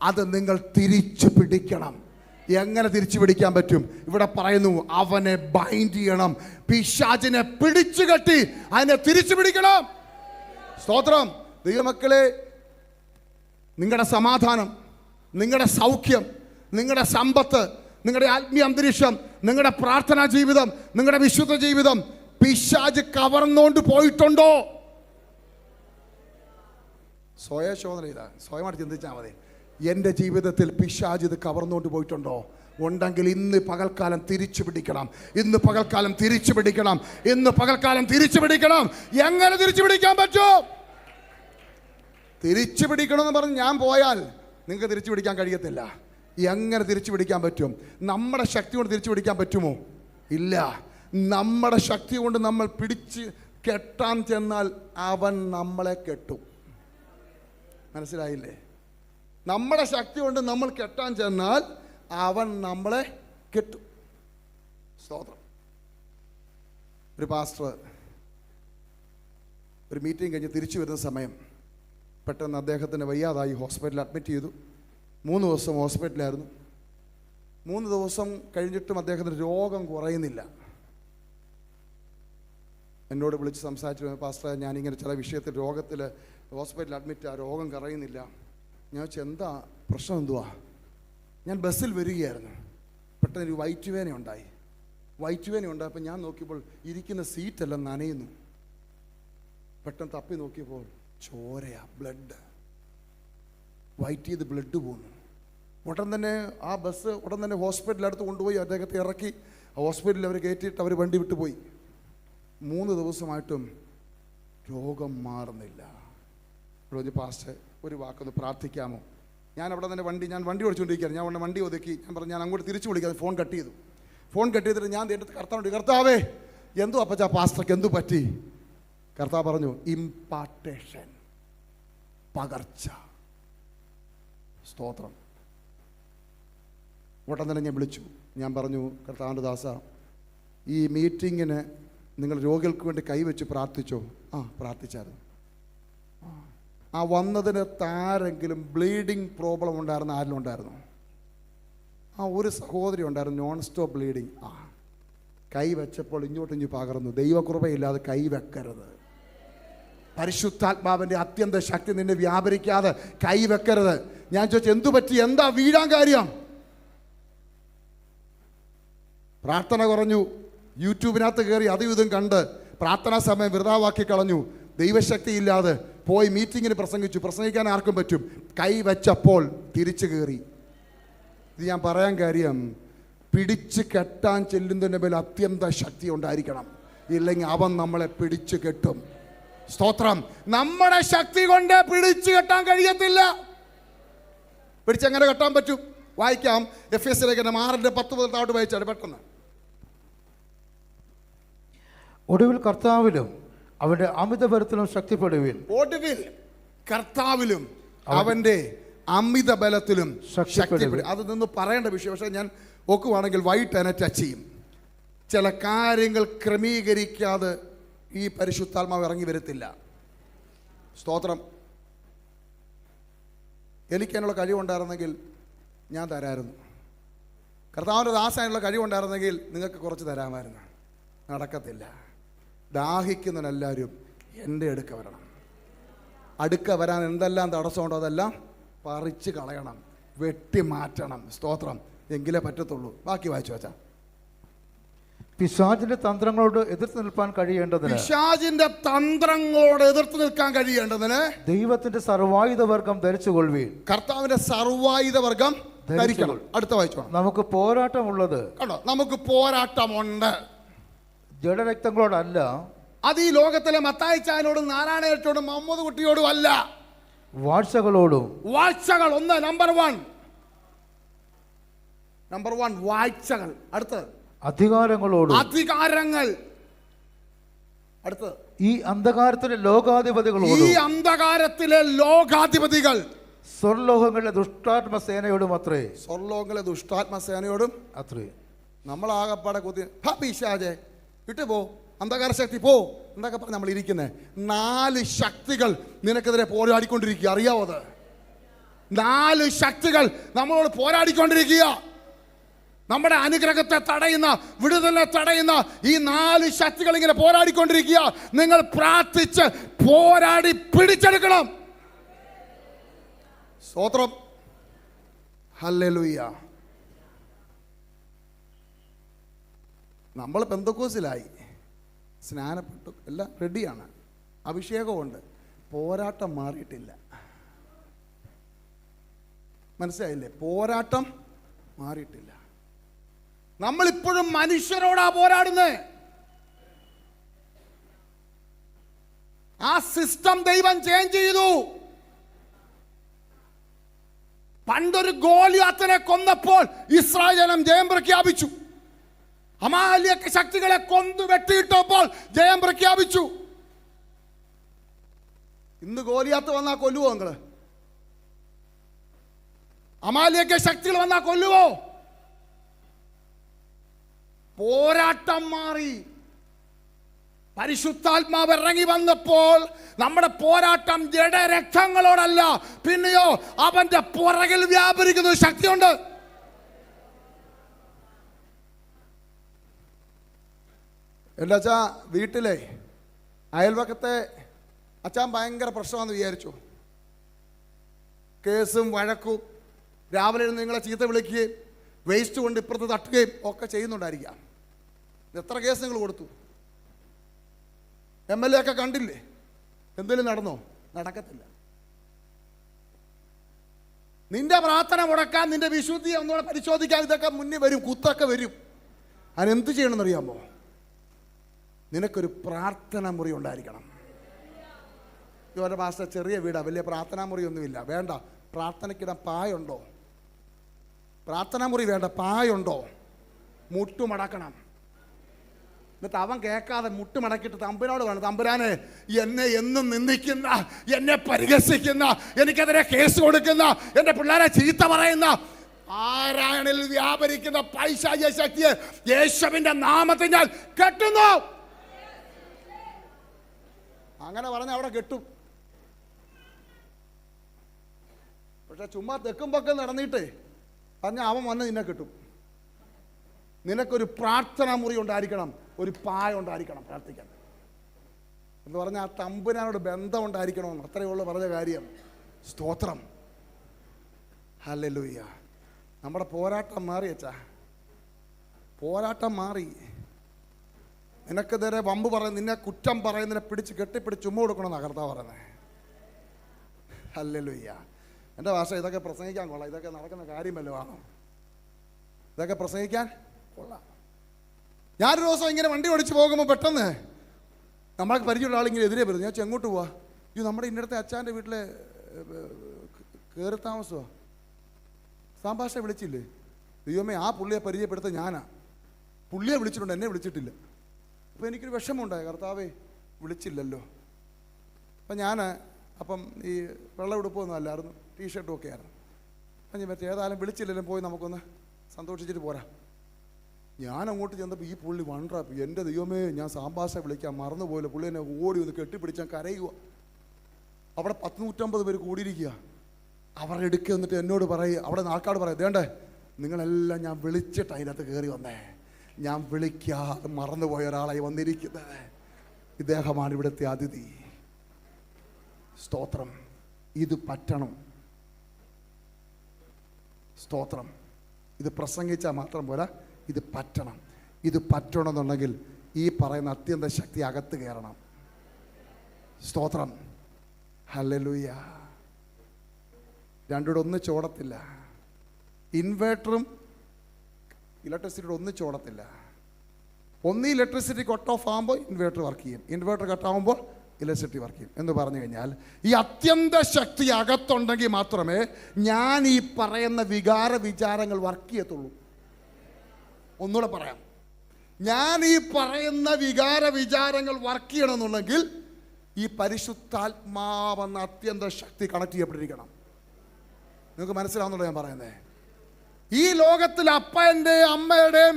അത് നിങ്ങൾ തിരിച്ചു പിടിക്കണം. എങ്ങനെ തിരിച്ചു പിടിക്കാൻ പറ്റും? ഇവിടെ പറയുന്നു, അവനെ ബൈൻഡ് ചെയ്യണം. പിശാചിനെ പിടിച്ചു കെട്ടി അതിനെ തിരിച്ചു പിടിക്കണം. സ്തോത്രം. ദൈവമക്കളെ, നിങ്ങളുടെ സമാധാനം, നിങ്ങളുടെ സൗഖ്യം, നിങ്ങളുടെ സമ്പത്ത്, നിങ്ങളുടെ ആത്മീയ അന്തരീക്ഷം, നിങ്ങളുടെ പ്രാർത്ഥനാ ജീവിതം, നിങ്ങളുടെ വിശുദ്ധ ജീവിതം പിശാച് കവർന്നുകൊണ്ട് പോയിട്ടുണ്ടോ? സ്വയശോധന ചെയ്താൽ സ്വയമായിട്ട് ചിന്തിച്ചാൽ മതി. എൻ്റെ ജീവിതത്തിൽ പിശാച് ഇത് കവർന്നുകൊണ്ട് പോയിട്ടുണ്ടോ? ഉണ്ടെങ്കിൽ ഇന്ന് പകൽക്കാലം തിരിച്ചു പിടിക്കണം. ഇന്ന് പകൽക്കാലം തിരിച്ചു പിടിക്കണം. ഇന്ന് പകൽക്കാലം തിരിച്ചു പിടിക്കണം. എങ്ങനെ തിരിച്ചു പിടിക്കാൻ പറ്റും? തിരിച്ചു പിടിക്കണമെന്ന് പറഞ്ഞ് ഞാൻ പോയാൽ നിങ്ങൾക്ക് തിരിച്ചു പിടിക്കാൻ കഴിയത്തില്ല. എങ്ങനെ തിരിച്ചു പിടിക്കാൻ പറ്റും? നമ്മുടെ ശക്തി കൊണ്ട് തിരിച്ചു പിടിക്കാൻ പറ്റുമോ? ഇല്ല. നമ്മുടെ ശക്തി കൊണ്ട് നമ്മൾ പിടിച്ച് കെട്ടാൻ ചെന്നാൽ അവൻ നമ്മളെ കെട്ടും. മനസ്സിലായില്ലേ? നമ്മുടെ ശക്തി കൊണ്ട് നമ്മൾ കെട്ടാൻ ചെന്നാൽ അവൻ നമ്മളെ കെട്ടും. സ്തോത്രം. ഒരു പാസ്റ്റർ ഒരു മീറ്റിംഗ് കഴിഞ്ഞ് തിരിച്ചു വരുന്ന സമയം പെട്ടെന്ന് അദ്ദേഹത്തിന് വയ്യാതായി. ഹോസ്പിറ്റലിൽ അഡ്മിറ്റ് ചെയ്തു. 3 ദിവസം ഹോസ്പിറ്റലായിരുന്നു. 3 ദിവസം കഴിഞ്ഞിട്ടും അദ്ദേഹത്തിന് രോഗം കുറയുന്നില്ല. എന്നോട് വിളിച്ച് സംസാരിച്ചു, പാസ്റ്റർ ഞാനിങ്ങനെ ചില വിഷയത്തിൽ രോഗത്തിൽ ഹോസ്പിറ്റലിൽ അഡ്മിറ്റ്, ആ രോഗം കുറയുന്നില്ല. ഞാൻ ചോദിച്ചു, എന്താ പ്രശ്നം, എന്തുവാ? ഞാൻ ബസ്സിൽ വരികയായിരുന്നു. പെട്ടെന്ന് ഒരു വയറ്റുവേദന ഉണ്ടായി. വയറ്റുവേദന ഉണ്ടായപ്പോൾ ഞാൻ നോക്കിയപ്പോൾ ഇരിക്കുന്ന സീറ്റെല്ലാം നനയുന്നു. പെട്ടെന്ന് തപ്പി നോക്കിയപ്പോൾ ചോരയാ, ബ്ലഡ്, വയറ്റ് ചെയ്ത് ബ്ലഡ് പോകുന്നു. ഉടൻ തന്നെ ആ ബസ് ഉടൻ തന്നെ ഹോസ്പിറ്റലിനടുത്ത് കൊണ്ടുപോയി അദ്ദേഹത്തെ ഇറക്കി ഹോസ്പിറ്റലിൽ അവർ കയറ്റിയിട്ട് അവർ വണ്ടി വിട്ടുപോയി. 3 ദിവസമായിട്ടും രോഗം മാറുന്നില്ല. ഇവിടെ പാസ്റ്റർ ഒരു വാക്കൊന്ന് പ്രാർത്ഥിക്കാമോ? ഞാൻ അവിടെ തന്നെ വണ്ടി ഓടിച്ചുകൊണ്ടിരിക്കുകയാണ്. ഞാൻ വണ്ടി ഒതുക്കി. ഞാൻ പറഞ്ഞു, ഞാൻ അങ്ങോട്ട് തിരിച്ചു വിളിക്കാതെ ഫോൺ കട്ട് ചെയ്തു. ഫോൺ കട്ട് ചെയ്തിട്ട് ഞാൻ എൻ്റെ കർത്താവുണ്ട്, കർത്താവേ എന്തോ അപ്പച്ചാ പാസ്റ്റർക്ക് എന്തു പറ്റി? കർത്താവ് പറഞ്ഞു, ഇംപാർട്ടേഷൻ, പകർച്ച. സ്തോത്രം. ഉടൻ തന്നെ ഞാൻ വിളിച്ചു. ഞാൻ പറഞ്ഞു, കർത്താവിൻ്റെ ദാസ, ഈ മീറ്റിങ്ങിന് നിങ്ങൾ രോഗികൾക്ക് വേണ്ടി കൈവച്ച് പ്രാർത്ഥിച്ചോ? ആ, പ്രാർത്ഥിച്ചായിരുന്നു. ആ വന്നതിന് താരെങ്കിലും ബ്ലീഡിങ് പ്രോബ്ലം ഉണ്ടായിരുന്ന ആരെങ്കിലും ഉണ്ടായിരുന്നു? ആ, ഒരു സഹോദരി ഉണ്ടായിരുന്നു, നോൺ സ്റ്റോപ്പ് ബ്ലീഡിങ്. ആ, കൈ വെച്ചപ്പോൾ ഇങ്ങോട്ടിഞ്ഞു പകർന്നു. ദൈവകൃപയില്ലാതെ കൈ വെക്കരുത്. പരിശുദ്ധാത്മാവിൻ്റെ അത്യന്ത ശക്തി നിന്നെ വ്യാപരിക്കാതെ കൈ വെക്കരുത്. ഞാൻ ചോദിച്ചു, എന്തു പറ്റി? എന്താ വീഴാൻ കാര്യം? പ്രാർത്ഥന കുറഞ്ഞു. യൂട്യൂബിനകത്ത് കയറി അതും ഇതും കണ്ട് പ്രാർത്ഥനാ സമയം വൃഥാവാക്കി കളഞ്ഞു. ദൈവശക്തി ഇല്ലാതെ പോയി മീറ്റിങ്ങിന് പ്രസംഗിക്കാൻ ആർക്കും പറ്റും. കൈ വെച്ചപ്പോൾ തിരിച്ചു കയറി. ഇത് ഞാൻ പറയാൻ കാര്യം, പിടിച്ച് കെട്ടാൻ ചെല്ലുന്നതിൻ്റെ മേൽ അത്യന്ത ശക്തി ഉണ്ടായിരിക്കണം. ഇല്ലെങ്കിൽ അവൻ നമ്മളെ പിടിച്ചു കെട്ടും. സ്തോത്രം. നമ്മുടെ ശക്തി കൊണ്ട് പിടിച്ചു കെട്ടാൻ കഴിയത്തില്ല. പിടിച്ചെങ്ങനെ കെട്ടാൻ പറ്റും? വായിക്കാം. എഫെസ്യ ലേഖനം 6:10 മുതൽ താഴോട്ട് വായിച്ചാൽ പെട്ടെന്ന്. ഒടുവിൽ കർത്താവിലും അവന്റെ അമിതബലത്തിലും ശക്തിപ്പെടുവിൻ. ഒടുവിൽ കർത്താവിലും അവന്റെ അമിത ബലത്തിലും ശക്തിപ്പെടും. അത് നിന്ന് പറയേണ്ട വിഷയം. പക്ഷേ ഞാൻ ഒക്കുവാണെങ്കിൽ വൈകിട്ട് എന്നെ ടച്ച് ചെയ്യും. ചില കാര്യങ്ങൾ ക്രമീകരിക്കാതെ ഈ പരിശുദ്ധാത്മാവ് ഇറങ്ങി വരത്തില്ല. സ്തോത്രം. എനിക്ക് അതിനുള്ള കഴിവുണ്ടായിരുന്നെങ്കിൽ ഞാൻ തരാമായിരുന്നു. കർത്താവിൻ്റെ ദാസനുള്ള കഴിവുണ്ടായിരുന്നെങ്കിൽ നിങ്ങൾക്ക് കുറച്ച് തരാമായിരുന്നു. നടക്കത്തില്ല. ദാഹിക്കുന്നവരെല്ലാവരും എൻ്റെ അടുക്ക വരണം. അടുക്ക വരാൻ എന്തെല്ലാം തടസ്സമുണ്ടോ അതെല്ലാം പറിച്ച് കളയണം, വെട്ടി മാറ്റണം. സ്തോത്രം. എങ്കിലേ പറ്റത്തുള്ളൂ. ബാക്കി വായിച്ചു വെച്ചാൽ പിശാചിന്റെ തന്ത്രങ്ങളോട് എതിർത്ത് നിൽക്കാൻ കഴിയേണ്ടതിന് ദൈവത്തിന്റെ സർവായുധ വർഗം ധരിച്ചുകൊള്ളുവീൻ. കർത്താവിന്റെ സർവായുധ വർഗം ധരിക്കണം. അടുത്ത വായിച്ചോ. നമുക്ക് പോരാട്ടമുള്ളത് കണ്ടോ? നമുക്ക് പോരാട്ടമുണ്ട്. ജഡരക്തങ്ങളോടല്ല. അത് ഈ ലോകത്തിലെ മത്തായിച്ചായനോടും നാരായണേറ്റോടും മുഹമ്മദ് കുട്ടിയോടും അല്ല, വാഴ്ചകളോടും. വാഴ്ചകൾ ഒന്ന്, നമ്പർ 1 വാഴ്ചകൾ. അടുത്ത് അധികാരങ്ങളോടും. അധികാരങ്ങൾ. അടുത്ത് ഈ അന്ധകാരത്തിലെ ലോകാധിപതികളോടും. ഈ അന്ധകാരത്തിലെ ലോകാധിപതികൾ. സ്വർലോകങ്ങളിലെ ദുഷ്ടാത്മസേനയോടും അത്രേ. സ്വർലോകങ്ങളിലെ ദുഷ്ടാത്മസേനയോടും അത്രേ. നമ്മളാകപ്പാടെ കുത്തി പിശാചേ വിട്ടു പോ, അന്ധകാര ശക്തി പോ എന്നൊക്കെ പറഞ്ഞ് നമ്മൾ ഇരിക്കുന്നത്. 4 ശക്തികൾ നിനക്കെതിരെ പോരാടിക്കൊണ്ടിരിക്കുക, അറിയാവോ അത്? 4 ശക്തികൾ നമ്മളോട് പോരാടിക്കൊണ്ടിരിക്കുക. നമ്മുടെ അനുഗ്രഹത്തെ തടയുന്ന, വിടുതലിനെ തടയുന്ന ഈ 4 ശക്തികൾ ഇങ്ങനെ പോരാടിക്കൊണ്ടിരിക്കുക. നിങ്ങൾ പ്രാർത്ഥിച്ച് പോരാടി പിടിച്ചെടുക്കണം. സ്തോത്രം, ഹല്ലേലൂയ. നമ്മൾ പെന്തക്കോസിലായി, സ്നാനപ്പെട്ടു, എല്ലാം റെഡിയാണ്, അഭിഷേകമുണ്ട്, പോരാട്ടം മാറിയിട്ടില്ല. മനസ്സിലായില്ലേ? പോരാട്ടം മാറിയിട്ടില്ല. നമ്മളിപ്പോഴും മനുഷ്യരോടാ പോരാടുന്നത്. ആ സിസ്റ്റം ദൈവം ചേഞ്ച് ചെയ്തു. പണ്ടൊരു ഗോലിയാത്തിനെ കൊന്നപ്പോൾ ഇസ്രായേൽ ജനം ജയം പ്രഖ്യാപിച്ചു. അമാലിയക്ക് ശക്തികളെ കൊന്നു വെട്ടിയിട്ടപ്പോൾ ജയം പ്രഖ്യാപിച്ചു. ഇന്ന് ഗോലിയാത്ത് വന്നാൽ കൊല്ലുവോ നിങ്ങള്? അമാലിയക്ക് ശക്തികൾ വന്നാൽ കൊല്ലുവോ? പോരാട്ടം മാറി. പരിശുദ്ധാത്മാവ് ഇറങ്ങി വന്നപ്പോൾ നമ്മുടെ പോരാട്ടം ജഡരക്തങ്ങളോടല്ല, പിന്നെയോ അവന്റെ പുറകിൽ വ്യാപരിക്കുന്ന ശക്തിയുണ്ട്. എൻ്റെ അച്ഛാ വീട്ടിലെ അയൽവക്കത്തെ അച്ഛൻ ഭയങ്കര പ്രശ്നമാണെന്ന് വിചാരിച്ചു. കേസും വഴക്കും, രാവിലെ ഇരുന്ന് നിങ്ങളെ ചീത്ത വിളിക്കുകയും വേസ്റ്റ് കൊണ്ട് ഇപ്പുറത്ത് തട്ടുകയും ഒക്കെ ചെയ്യുന്നുണ്ടായിരിക്കാം. എത്ര കേസ് നിങ്ങൾ കൊടുത്തു? MLA ഒക്കെ കണ്ടില്ലേ? എന്തെങ്കിലും നടന്നോ? നടക്കത്തില്ല. നിന്റെ പ്രാർത്ഥന മുടക്കാൻ, നിന്റെ വിശുദ്ധി ഒന്നുകൂടെ പരിശോധിക്കാൻ ഇതൊക്കെ മുന്നിൽ വരും, കുത്തൊക്കെ വരും. അതിനെന്ത് ചെയ്യണമെന്നറിയാമോ? നിനക്കൊരു പ്രാർത്ഥന മുറി ഉണ്ടായിരിക്കണം. ഇവരുടെ മാസ്റ്റർ ചെറിയ വീടാ, വലിയ പ്രാർത്ഥനാ മുറി ഒന്നുമില്ല. വേണ്ട, പ്രാർത്ഥനയ്ക്കിടാൻ പായുണ്ടോ? പ്രാർത്ഥനാ മുറി വേണ്ട, പായുണ്ടോ? മുട്ടുമടക്കണം. എന്നിട്ട് അവൻ കേൾക്കാതെ മുട്ടുമടക്കിയിട്ട് തമ്പുരാനോട് വേണം, തമ്പുരാനെ എന്നെ എന്നും നിന്ദിക്കുന്ന, എന്നെ പരിഹസിക്കുന്ന, എനിക്കെതിരെ കേസ് കൊടുക്കുന്ന, എൻ്റെ പിള്ളേരെ ചീത്ത പറയുന്ന, ആരാണിൽ വ്യാപരിക്കുന്ന പൈശാചിക ശക്തിയെ യേശുവിൻ്റെ നാമത്തിൽ ഞാൻ കെട്ടുന്നു. അങ്ങനെ പറഞ്ഞ അവിടെ കെട്ടും. പക്ഷെ ചുമ്മാ തെക്കും പക്കം നടന്നിട്ട് പറഞ്ഞ അവൻ വന്ന് നിന്നെ കിട്ടും. നിനക്കൊരു പ്രാർത്ഥനാ മുറി ഉണ്ടായിരിക്കണം, ഒരു പായ ഉണ്ടായിരിക്കണം പ്രാർത്ഥിക്കാൻ എന്ന് പറഞ്ഞാൽ ആ തമ്പുരാനോട് ബന്ധം ഉണ്ടായിരിക്കണമെന്ന്. അത്രയേ ഉള്ളൂ പറഞ്ഞ കാര്യം. സ്തോത്രം, ഹല്ലേലൂയ. നമ്മുടെ പോരാട്ടം മാറി അച്ഛാ, പോരാട്ടം മാറി. നിനക്കെതിരെ വമ്പ് പറയും, നിന്നെ കുറ്റം പറയുന്നതിനെ പിടിച്ച് കെട്ടിപ്പിടിച്ച് ചുമ്മാ കൊടുക്കണമെന്നാണ് കർത്താവ് പറയുന്നത്. ഹല്ലേലൂയ. എൻ്റെ ഭാഷ ഇതൊക്കെ പ്രസംഗിക്കാൻ കൊള്ളാം, ഇതൊക്കെ നടക്കുന്ന കാര്യമല്ലോ ആണോ? ഇതൊക്കെ പ്രസംഗിക്കാൻ കൊള്ളാം. ഞാനൊരു ദിവസം ഇങ്ങനെ വണ്ടി ഓടിച്ച് പോകുമ്പോൾ പെട്ടെന്ന് നമ്മളെ പരിചയമുള്ള ആളിങ്ങനെ എതിരെ വരുന്നു. ഞാൻ എങ്ങോട്ട് പോവാ? നമ്മുടെ ഇന്നടത്തെ അച്ഛൻ്റെ വീട്ടിലെ കയറി താമസമോ? സാംഭാഷ വിളിച്ചില്ലേ? ദൈവമേ, ആ പുള്ളിയെ പരിചയപ്പെടുത്ത ഞാനാ. പുള്ളിയെ വിളിച്ചിട്ടുണ്ട്, എന്നെ വിളിച്ചിട്ടില്ല. അപ്പോൾ എനിക്കൊരു വിഷമമുണ്ടായി, കർത്താവേ വിളിച്ചില്ലല്ലോ. അപ്പം ഈ വെള്ള ഉടുപ്പൊന്നും അല്ലായിരുന്നു, ടീഷർട്ടും ഒക്കെ ആയിരുന്നു. അപ്പം ഞാൻ ഏതായാലും വിളിച്ചില്ലല്ലോ, പോയി നമുക്കൊന്ന് സന്തോഷിച്ചിട്ട് പോരാ. ഞാൻ അങ്ങോട്ട് ചെന്നപ്പോൾ ഈ പുള്ളി വണ്ടറാപ്പി. എൻ്റെ ദൈവമേ, ഞാൻ സാംഭാഷ വിളിക്കാൻ മറന്നുപോയില്ല. പുള്ളി എന്നെ ഓടി ഒന്ന് കെട്ടിപ്പിടിച്ചാൽ കരയുക. അവിടെ 150 പേര് കൂടിയിരിക്കുക. അവരുടെ എടുക്കുക എന്നിട്ട് എന്നോട് പറയുക, അവിടെ ആൾക്കാട് പറയാം, വേണ്ടേ നിങ്ങളെല്ലാം ഞാൻ വിളിച്ചിട്ട് അതിനകത്ത് കയറി വന്നേ. ഞാൻ വിളിക്കാതെ മറന്നുപോയ ഒരാളായി വന്നിരിക്കുന്നത്. ഇദ്ദേഹമാണ് ഇവിടുത്തെ അതിഥി. സ്തോത്രം. ഇത് പറ്റണം. സ്തോത്രം. ഇത് പ്രസംഗിച്ചാൽ മാത്രം പോരാ, ഇത് പറ്റണം. ഇത് പറ്റണമെന്നുണ്ടെങ്കിൽ ഈ പറയുന്ന അത്യന്ത ശക്തി അകത്ത് കയറണം. സ്തോത്രം, ഹല്ലേലൂയ. രണ്ടുകൂടെ ഒന്നിച്ചോടത്തില്ല. ഇൻവേർട്ടറും ഇലക്ട്രിസിറ്റിയുടെ ഒന്നിച്ചോടത്തില്ല. ഒന്ന് ഇലക്ട്രിസിറ്റി കട്ട് ഓഫ് ആകുമ്പോൾ ഇൻവേർട്ടർ വർക്ക് ചെയ്യും, ഇൻവേർട്ടർ കട്ടാകുമ്പോൾ ഇലക്ട്രിസിറ്റി വർക്ക് ചെയ്യും. എന്ന് പറഞ്ഞു കഴിഞ്ഞാൽ ഈ അത്യന്ത ശക്തി അകത്തുണ്ടെങ്കിൽ മാത്രമേ ഞാൻ ഈ പറയുന്ന വികാര വിചാരങ്ങൾ വർക്ക് ചെയ്യത്തുള്ളൂ. ഒന്നുകൂടെ പറയാം, ഞാൻ ഈ പറയുന്ന വികാര വിചാരങ്ങൾ വർക്ക് ചെയ്യണമെന്നുണ്ടെങ്കിൽ ഈ പരിശുദ്ധാത്മാവെന്ന അത്യന്ത ശക്തി കണക്ട് ചെയ്യപ്പെട്ടിരിക്കണം. നിങ്ങൾക്ക് മനസ്സിലാവുന്നുണ്ടോ ഞാൻ പറയുന്നത്? ഈ ലോകത്തിൽ അപ്പൻ്റെയും അമ്മയുടെയും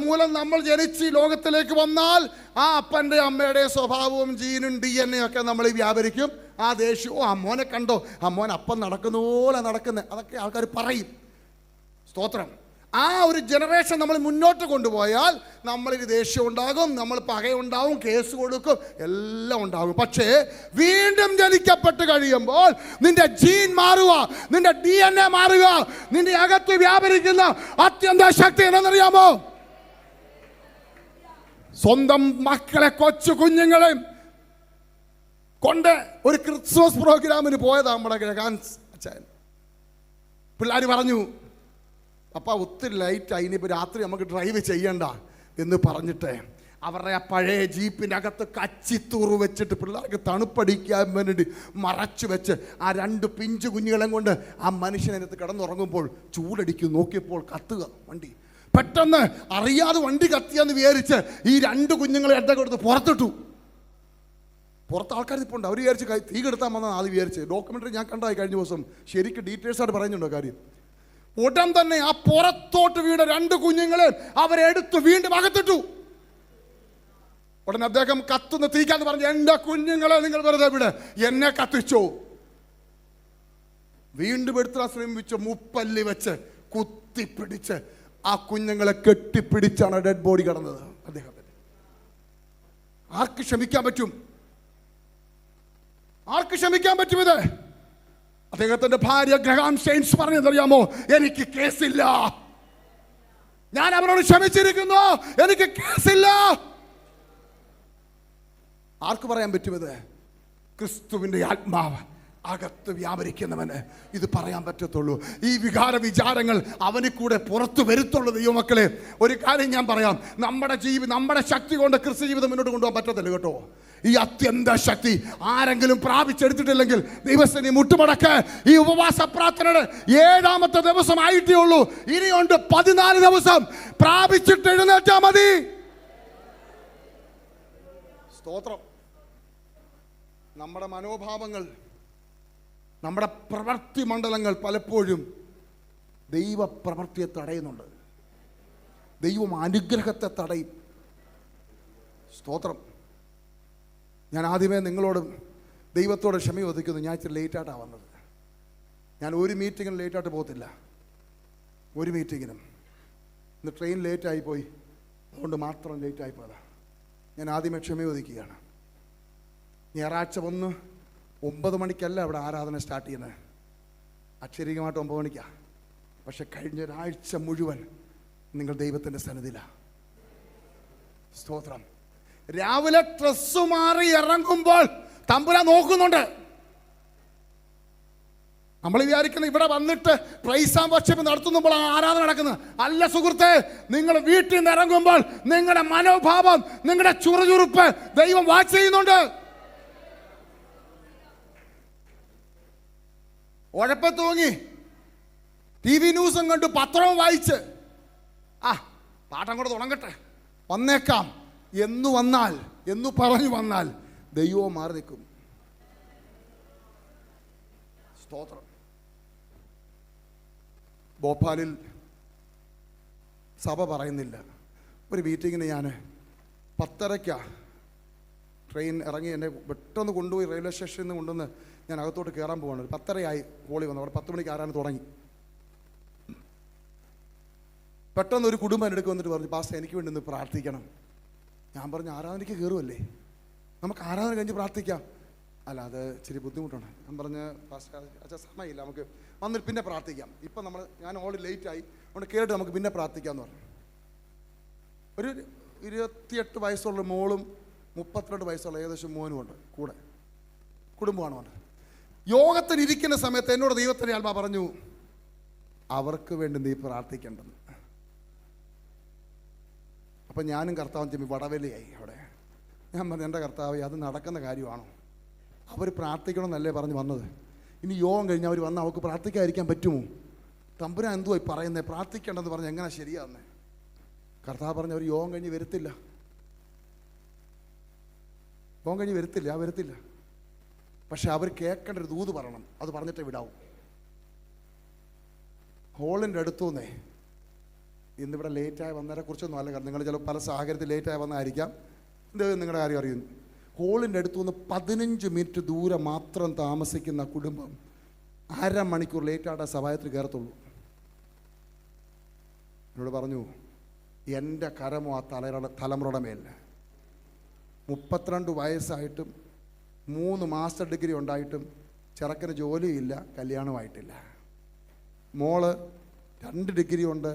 മൂലം നമ്മൾ ജനിച്ച് ഈ ലോകത്തിലേക്ക് വന്നാൽ ആ അപ്പൻ്റെ അമ്മയുടെയും സ്വഭാവവും ജീനും DNA ഒക്കെ നമ്മൾ വ്യാപരിക്കും. ആ ദേഷ്യവും ആ മോനെ കണ്ടോ, ആ മോൻ അപ്പം നടക്കുന്ന പോലെ നടക്കുന്നത്, അതൊക്കെ ആൾക്കാർ പറയും. സ്തോത്രം. ആ ഒരു ജനറേഷൻ നമ്മൾ മുന്നോട്ട് കൊണ്ടുപോയാൽ നമ്മളിൽ ദേഷ്യം ഉണ്ടാകും, നമ്മൾ പകയുണ്ടാവും, കേസ് കൊടുക്കും, എല്ലാം ഉണ്ടാകും. പക്ഷേ വീണ്ടും ജനിക്കപ്പെട്ട് കഴിയുമ്പോൾ നിന്റെ ജീൻ മാറുക, നിന്റെ DNA മാറുക, നിന്റെ അകത്ത് വ്യാപരിക്കുന്ന അത്യന്ത ശക്തി എന്നറിയാമോ? സ്വന്തം മക്കളെ, കൊച്ചു കുഞ്ഞുങ്ങളെ കൊണ്ട് ഒരു ക്രിസ്മസ് പ്രോഗ്രാമിന് പോയതാ നമ്മുടെ ഗ്രഹാൻസ് അച്ഛൻ. പിള്ളേർ പറഞ്ഞു, അപ്പ ഒത്തിരി ലൈറ്റായി, ഇനിയിപ്പോൾ രാത്രി നമുക്ക് ഡ്രൈവ് ചെയ്യണ്ട എന്ന് പറഞ്ഞിട്ട് അവരുടെ ആ പഴയ ജീപ്പിൻ്റെ അകത്ത് കച്ചിത്തൂറ് വെച്ചിട്ട് പിള്ളേർക്ക് തണുപ്പടിക്കാൻ വേണ്ടി മറച്ചു വെച്ച് ആ 2 പിഞ്ചു കുഞ്ഞുങ്ങളെ കൊണ്ട് ആ മനുഷ്യനകത്ത് കിടന്നുറങ്ങുമ്പോൾ ചൂടടിക്കും. നോക്കിയപ്പോൾ കത്തുക വണ്ടി. പെട്ടെന്ന് അറിയാതെ വണ്ടി കത്തിയാന്ന് വിചാരിച്ച് ഈ 2 കുഞ്ഞുങ്ങളെ എന്തൊക്കെ എടുത്ത് പുറത്തിട്ടു. പുറത്ത് ആൾക്കാർ ഇപ്പോൾ ഉണ്ട്. അവർ വിചാരിച്ച് തീ കെടുത്താൻ വന്നാൽ ആദ്യം വിചാരിച്ച്. ഡോക്യുമെൻ്ററി ഞാൻ കണ്ടായി കഴിഞ്ഞ ദിവസം. ശരിക്കും ഡീറ്റെയിൽസായിട്ട് പറയുന്നുണ്ടോ കാര്യം. ഉടൻ തന്നെ ആ പുറത്തോട്ട് വീണ 2 കുഞ്ഞുങ്ങളെ അവരെടുത്ത് വീണ്ടും അകത്തിട്ടു. ഉടനെ അദ്ദേഹം കത്തുന്ന തീക്കാന്ന് പറഞ്ഞു, എൻ്റെ കുഞ്ഞുങ്ങളെ നിങ്ങൾ വെറുതെ വിട്, എന്നെ കത്തിച്ചോ. വീണ്ടും എടുത്താൻ ശ്രമിച്ചു. മുപ്പല്ലി വെച്ച് കുത്തിപ്പിടിച്ച് ആ കുഞ്ഞുങ്ങളെ കെട്ടിപ്പിടിച്ചാണ് ഡെഡ് ബോഡി കിടന്നത് അദ്ദേഹത്തിന്. ആർക്ക് ക്ഷമിക്കാൻ പറ്റും? ആർക്ക് ക്ഷമിക്കാൻ പറ്റും ഇത്? അദ്ദേഹത്തിന്റെ ഭാര്യ ഗ്രഹാം സ്റ്റെയിൻസ് പറഞ്ഞതറിയാമോ? എനിക്ക് കേസില്ല, ഞാൻ അവരോട് ക്ഷമിച്ചിരിക്കുന്നു, എനിക്ക് കേസില്ല. ആർക്ക് പറയാൻ പറ്റും ഇത്? ക്രിസ്തുവിന്റെ ആത്മാവ് അകത്ത് വ്യാപരിക്കുന്നവന് ഇത് പറയാൻ പറ്റത്തുള്ളൂ. ഈ വികാര വിചാരങ്ങൾ അവന് കൂടെ പുറത്തു വരുത്തുള്ളൂ. ദൈവമക്കളെ, ഒരു കാര്യം ഞാൻ പറയാം, നമ്മുടെ ശക്തി കൊണ്ട് ക്രിസ്തു ജീവിതം മുന്നോട്ട് കൊണ്ടുപോകാൻ പറ്റത്തില്ല കേട്ടോ. ഈ അത്യന്ത ശക്തി ആരെങ്കിലും പ്രാപിച്ചെടുത്തിട്ടില്ലെങ്കിൽ ദൈവസേന മുട്ടുമടക്ക്. ഈ ഉപവാസ പ്രാർത്ഥനയുടെ 7ാമത്തെ ദിവസം ആയിട്ടേ ഉള്ളൂ. ഇനിയുണ്ട് 14 ദിവസം. പ്രാപിച്ചിട്ട് എഴുന്നേറ്റാ മതി. സ്തോത്രം. നമ്മുടെ മനോഭാവങ്ങൾ, നമ്മുടെ പ്രവൃത്തി മണ്ഡലങ്ങൾ പലപ്പോഴും ദൈവപ്രവൃത്തിയെ തടയുന്നുണ്ട്. ദൈവം അനുഗ്രഹത്തെ തടയും. സ്തോത്രം. ഞാൻ ആദ്യമേ നിങ്ങളോടും ദൈവത്തോട് ക്ഷമ ചോദിക്കുന്നു. ഞാൻ ഇച്ചിരി ലേറ്റായിട്ടാണ് വന്നത്. ഞാൻ ഒരു മീറ്റിങ്ങിനും ലേറ്റായിട്ട് പോകത്തില്ല. ഒരു മീറ്റിങ്ങിനും. ഇന്ന് ട്രെയിൻ ലേറ്റായിപ്പോയി, അതുകൊണ്ട് മാത്രം ലേറ്റായി പോയതാണ്. ഞാൻ ആദ്യമേ ക്ഷമ ചോദിക്കുകയാണ്. ഞായറാഴ്ച 9 മണിക്കല്ല അവിടെ ആരാധന സ്റ്റാർട്ട് ചെയ്യുന്നത്. അക്ഷരീകമായിട്ട് 9 മണിക്കാണ്. പക്ഷെ കഴിഞ്ഞ ഒരാഴ്ച മുഴുവൻ നിങ്ങൾ ദൈവത്തിൻ്റെ സന്നിധിയിലാണ്. സ്തോത്രം. രാവിലെ ഡ്രസ്സ് മാറി ഇറങ്ങുമ്പോൾ തമ്പുരാൻ നോക്കുന്നുണ്ട്. നമ്മൾ വിചാരിക്കുന്നത് ഇവിടെ വന്നിട്ട് പ്രൈസ് ആൻഡ് വർഷിപ്പ് നടത്തുമ്പോൾ ആരാധന നടക്കുന്നത് അല്ല സുഹൃത്തെ. നിങ്ങൾ വീട്ടിൽ നിന്ന് ഇറങ്ങുമ്പോൾ നിങ്ങളുടെ മനോഭാവം, നിങ്ങളുടെ ചുറുചുറുപ്പ് ദൈവം വാച്ച് ചെയ്യുന്നുണ്ട്. ഉഴപ്പ തൂങ്ങി TV ന്യൂസും കണ്ടു പത്രവും വായിച്ച് പാട്ടം കൂടെ തുടങ്ങട്ടെ, വന്നേക്കാം എന്ന് വന്നാൽ, എന്ന് പറഞ്ഞു വന്നാൽ ദൈവവും മാറി നിൽക്കും. സ്തോത്രം. ഭോപ്പാലിൽ സഭ പറയുന്നില്ല. ഒരു മീറ്റിങ്ങിന് ഞാൻ 10:30 ട്രെയിൻ ഇറങ്ങി എന്നെ പെട്ടെന്ന് കൊണ്ടുപോയി റെയിൽവേ സ്റ്റേഷനിൽ നിന്ന് കൊണ്ടുവന്ന് ഞാൻ അകത്തോട്ട് കയറാൻ പോവാണ്. 10:30 ഹോളി വന്നു. അവിടെ 10 മണിക്ക് ആരാധന തുടങ്ങി. പെട്ടെന്ന് ഒരു കുടുംബം എടുക്ക് വന്നിട്ട് പറഞ്ഞു, പാസ്റ്റർ എനിക്ക് വേണ്ടി ഒന്ന് പ്രാർത്ഥിക്കണം. ഞാൻ പറഞ്ഞു, ആരാധനയ്ക്ക് കയറുമല്ലേ, നമുക്ക് ആരാധന കഴിഞ്ഞ് പ്രാർത്ഥിക്കാം. അല്ല, അത് ഇച്ചിരി ബുദ്ധിമുട്ടാണ്. ഞാൻ പറഞ്ഞ്, പാസ്റ്റർ അച്ഛാ സമയമില്ല, നമുക്ക് വന്നിട്ട് പിന്നെ പ്രാർത്ഥിക്കാം. ഇപ്പം ഞാൻ ഓൾറെഡി ലേറ്റായി, അതുകൊണ്ട് കയറിയിട്ട് നമുക്ക് പിന്നെ പ്രാർത്ഥിക്കാമെന്ന് പറഞ്ഞു. ഒരു 28 വയസ്സുള്ള മോളും 32 വയസ്സുള്ള ഏകദേശം മോനും ഉണ്ട് കൂടെ, കുടുംബമാണ് പറഞ്ഞത്. യോഗത്തിന് ഇരിക്കുന്ന സമയത്ത് എന്നോട് ദൈവത്തിൻ്റെ ആത്മാ പറഞ്ഞു, അവർക്ക് വേണ്ടി നീ പ്രാർത്ഥിക്കേണ്ടെന്ന്. അപ്പം ഞാനും കർത്താവും ചെമ്മി വടവലിയായി അവിടെ. ഞാൻ പറഞ്ഞു, എൻ്റെ കർത്താവ്, അത് നടക്കുന്ന കാര്യമാണോ? അവർ പ്രാർത്ഥിക്കണമെന്നല്ലേ പറഞ്ഞ് വന്നത്. ഇനി യോഗം കഴിഞ്ഞ് അവർ വന്ന് അവർക്ക് പ്രാർത്ഥിക്കാതിരിക്കാൻ പറ്റുമോ? തമ്പുരാൻ എന്തുവായി പറയുന്നത്? പ്രാർത്ഥിക്കേണ്ടെന്ന് പറഞ്ഞ് എങ്ങനെ ശരിയാന്നേ? കർത്താവ് പറഞ്ഞു, അവർ യോഗം കഴിഞ്ഞ് വരത്തില്ല, യോഗം കഴിഞ്ഞ് വരത്തില്ല. പക്ഷെ അവർ കേൾക്കേണ്ട ഒരു ദൂത് പറയണം, അത് പറഞ്ഞിട്ടേ വിടാവും. ഹോളിൻ്റെ അടുത്തുനിന്നേ, ഇന്നിവിടെ ലേറ്റായി വന്നതിനെ കുറിച്ചൊന്നും അല്ല, കാരണം നിങ്ങൾ ചില പല സാഹചര്യത്തിൽ ലേറ്റായി വന്നതായിരിക്കാം. എന്ത് നിങ്ങളുടെ കാര്യം അറിയുന്നു? ഹോളിൻ്റെ അടുത്തുനിന്ന് 15 മിനിറ്റ് ദൂരെ മാത്രം താമസിക്കുന്ന കുടുംബം അരമണിക്കൂർ ലേറ്റായിട്ട് സഭായത്തിൽ കയറത്തുള്ളൂ. എന്നോട് പറഞ്ഞു, എൻ്റെ കരമോ ആ തലമുറയുടെ മേലിൽ. 32 വയസ്സായിട്ടും 3 മാസ്റ്റർ ഡിഗ്രി ഉണ്ടായിട്ടും ചെറുക്കന് ജോലിയില്ല, കല്യാണമായിട്ടില്ല. മോള് 2 ഡിഗ്രി ഉണ്ട്,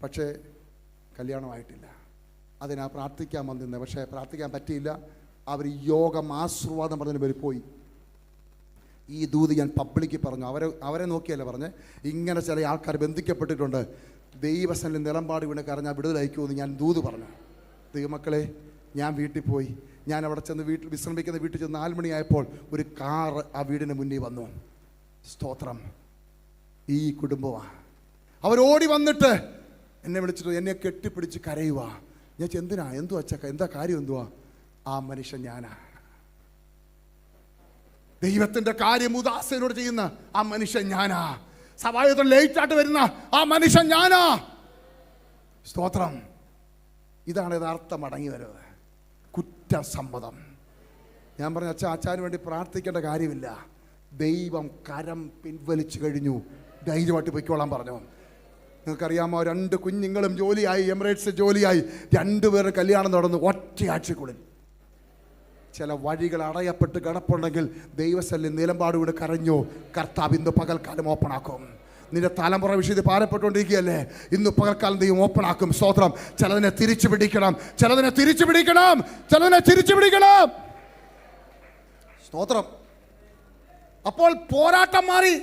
പക്ഷേ കല്യാണമായിട്ടില്ല. അതിനാ പ്രാർത്ഥിക്കാൻ വന്നിരുന്നത്, പക്ഷേ പ്രാർത്ഥിക്കാൻ പറ്റിയില്ല. അവർ യോഗം ആശീർവാദം പറഞ്ഞതിന് പേര് പോയി. ഈ ദൂത് ഞാൻ പബ്ലിക്കിൽ പറഞ്ഞു. അവരെ നോക്കിയല്ല പറഞ്ഞ്, ഇങ്ങനെ ചില ആൾക്കാർ ബന്ധിക്കപ്പെട്ടിട്ടുണ്ട്, ദൈവസനിൽ നിലമ്പാട് വീണ് കരഞ്ഞാൽ വിടുതലയക്കുമെന്ന് ഞാൻ ദൂത് പറഞ്ഞു. ദൈവമക്കളെ, ഞാൻ വീട്ടിൽ പോയി. ഞാൻ അവിടെ ചെന്ന് വിശ്രമിക്കുന്ന വീട്ടിൽ ചെന്ന് 4 മണിയായപ്പോൾ ഒരു കാറ് ആ വീടിന് മുന്നിൽ വന്നു. സ്തോത്രം. ഈ കുടുംബമാണ്. അവരോടി വന്നിട്ട് എന്നെ വിളിച്ചിട്ട് എന്നെ കെട്ടിപ്പിടിച്ച് കരയുക. ഞാൻ എന്തിനാ, എന്തുവാ അച്ചക്ക, എന്താ കാര്യം, എന്തുവാ? ആ മനുഷ്യൻ ഞാനാ. ദൈവത്തിന്റെ കാര്യം ഉദാസീനോട് ചെയ്യുന്ന ആ മനുഷ്യൻ ഞാനാ. സഭായത്തിൽ ലേറ്റായിട്ട് വരുന്ന ആ മനുഷ്യൻ ഞാനാ. സ്തോത്രം. ഇതാണ് യഥാർത്ഥ മടങ്ങി വരവ്, കുറ്റസമ്മതം. ഞാൻ പറഞ്ഞ അച്ഛന് വേണ്ടി പ്രാർത്ഥിക്കേണ്ട കാര്യമില്ല. ദൈവം കരം പിൻവലിച്ചു കഴിഞ്ഞു, ധൈര്യമായിട്ട് പൊയ്ക്കോളാൻ പറഞ്ഞു. നിങ്ങൾക്കറിയാമോ, 2 കുഞ്ഞുങ്ങളും ജോലിയായി, എമിറേറ്റ്സ് ജോലിയായി, 2 പേരുടെ കല്യാണം നടന്നു ഒറ്റയാഴ്ചക്കുള്ളിൽ. ചില വഴികൾ അടയപ്പെട്ട് കിടപ്പുണ്ടെങ്കിൽ ദൈവസല്യം നിലമ്പാട് കൂടെ കരഞ്ഞു, കർത്താവ് ഇന്ന് പകൽക്കാലം ഓപ്പണാക്കും. നിന്റെ തലമുറ വിഷയത്തിൽ പാരപ്പെട്ടുകൊണ്ടിരിക്കുകയല്ലേ, ഇന്ന് പകൽക്കാലം ദൈവം ഓപ്പണാക്കും. സ്തോത്രം. ചിലതിനെ തിരിച്ചു പിടിക്കണം, ചിലതിനെ തിരിച്ചു പിടിക്കണം, ചിലതിനെ തിരിച്ചു പിടിക്കണം. സ്തോത്രം. അപ്പോൾ പോരാട്ടം മാറി.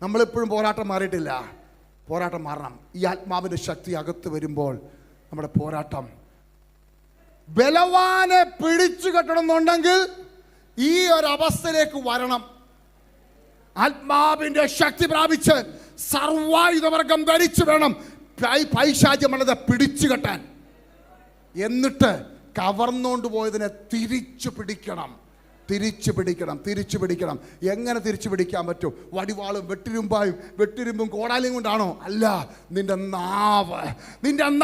നമ്മളിപ്പോഴും പോരാട്ടം മാറിയിട്ടില്ല. പോരാട്ടം മാറണം. ഈ ആത്മാവിൻ്റെ ശക്തി അകത്ത് വരുമ്പോൾ നമ്മുടെ പോരാട്ടം. ബലവാനെ പിടിച്ചു കെട്ടണമെന്നുണ്ടെങ്കിൽ ഈ ഒരു അവസ്ഥയിലേക്ക് വരണം. ആത്മാവിൻ്റെ ശക്തി പ്രാപിച്ച് സർവായുധവർഗം ധരിച്ചു വേണം പൈശാചികമല്ലതെ പിടിച്ചു കെട്ടാൻ. എന്നിട്ട് കവർന്നുകൊണ്ട് പോയതിനെ തിരിച്ചു പിടിക്കണം, തിരിച്ചു പിടിക്കണം, തിരിച്ചു പിടിക്കണം. എങ്ങനെ തിരിച്ചു പിടിക്കാൻ പറ്റും? വടിവാളും വെട്ടിരുമ്പും കോടാലിയും കൊണ്ടാണോ? അല്ല. നിന്റെ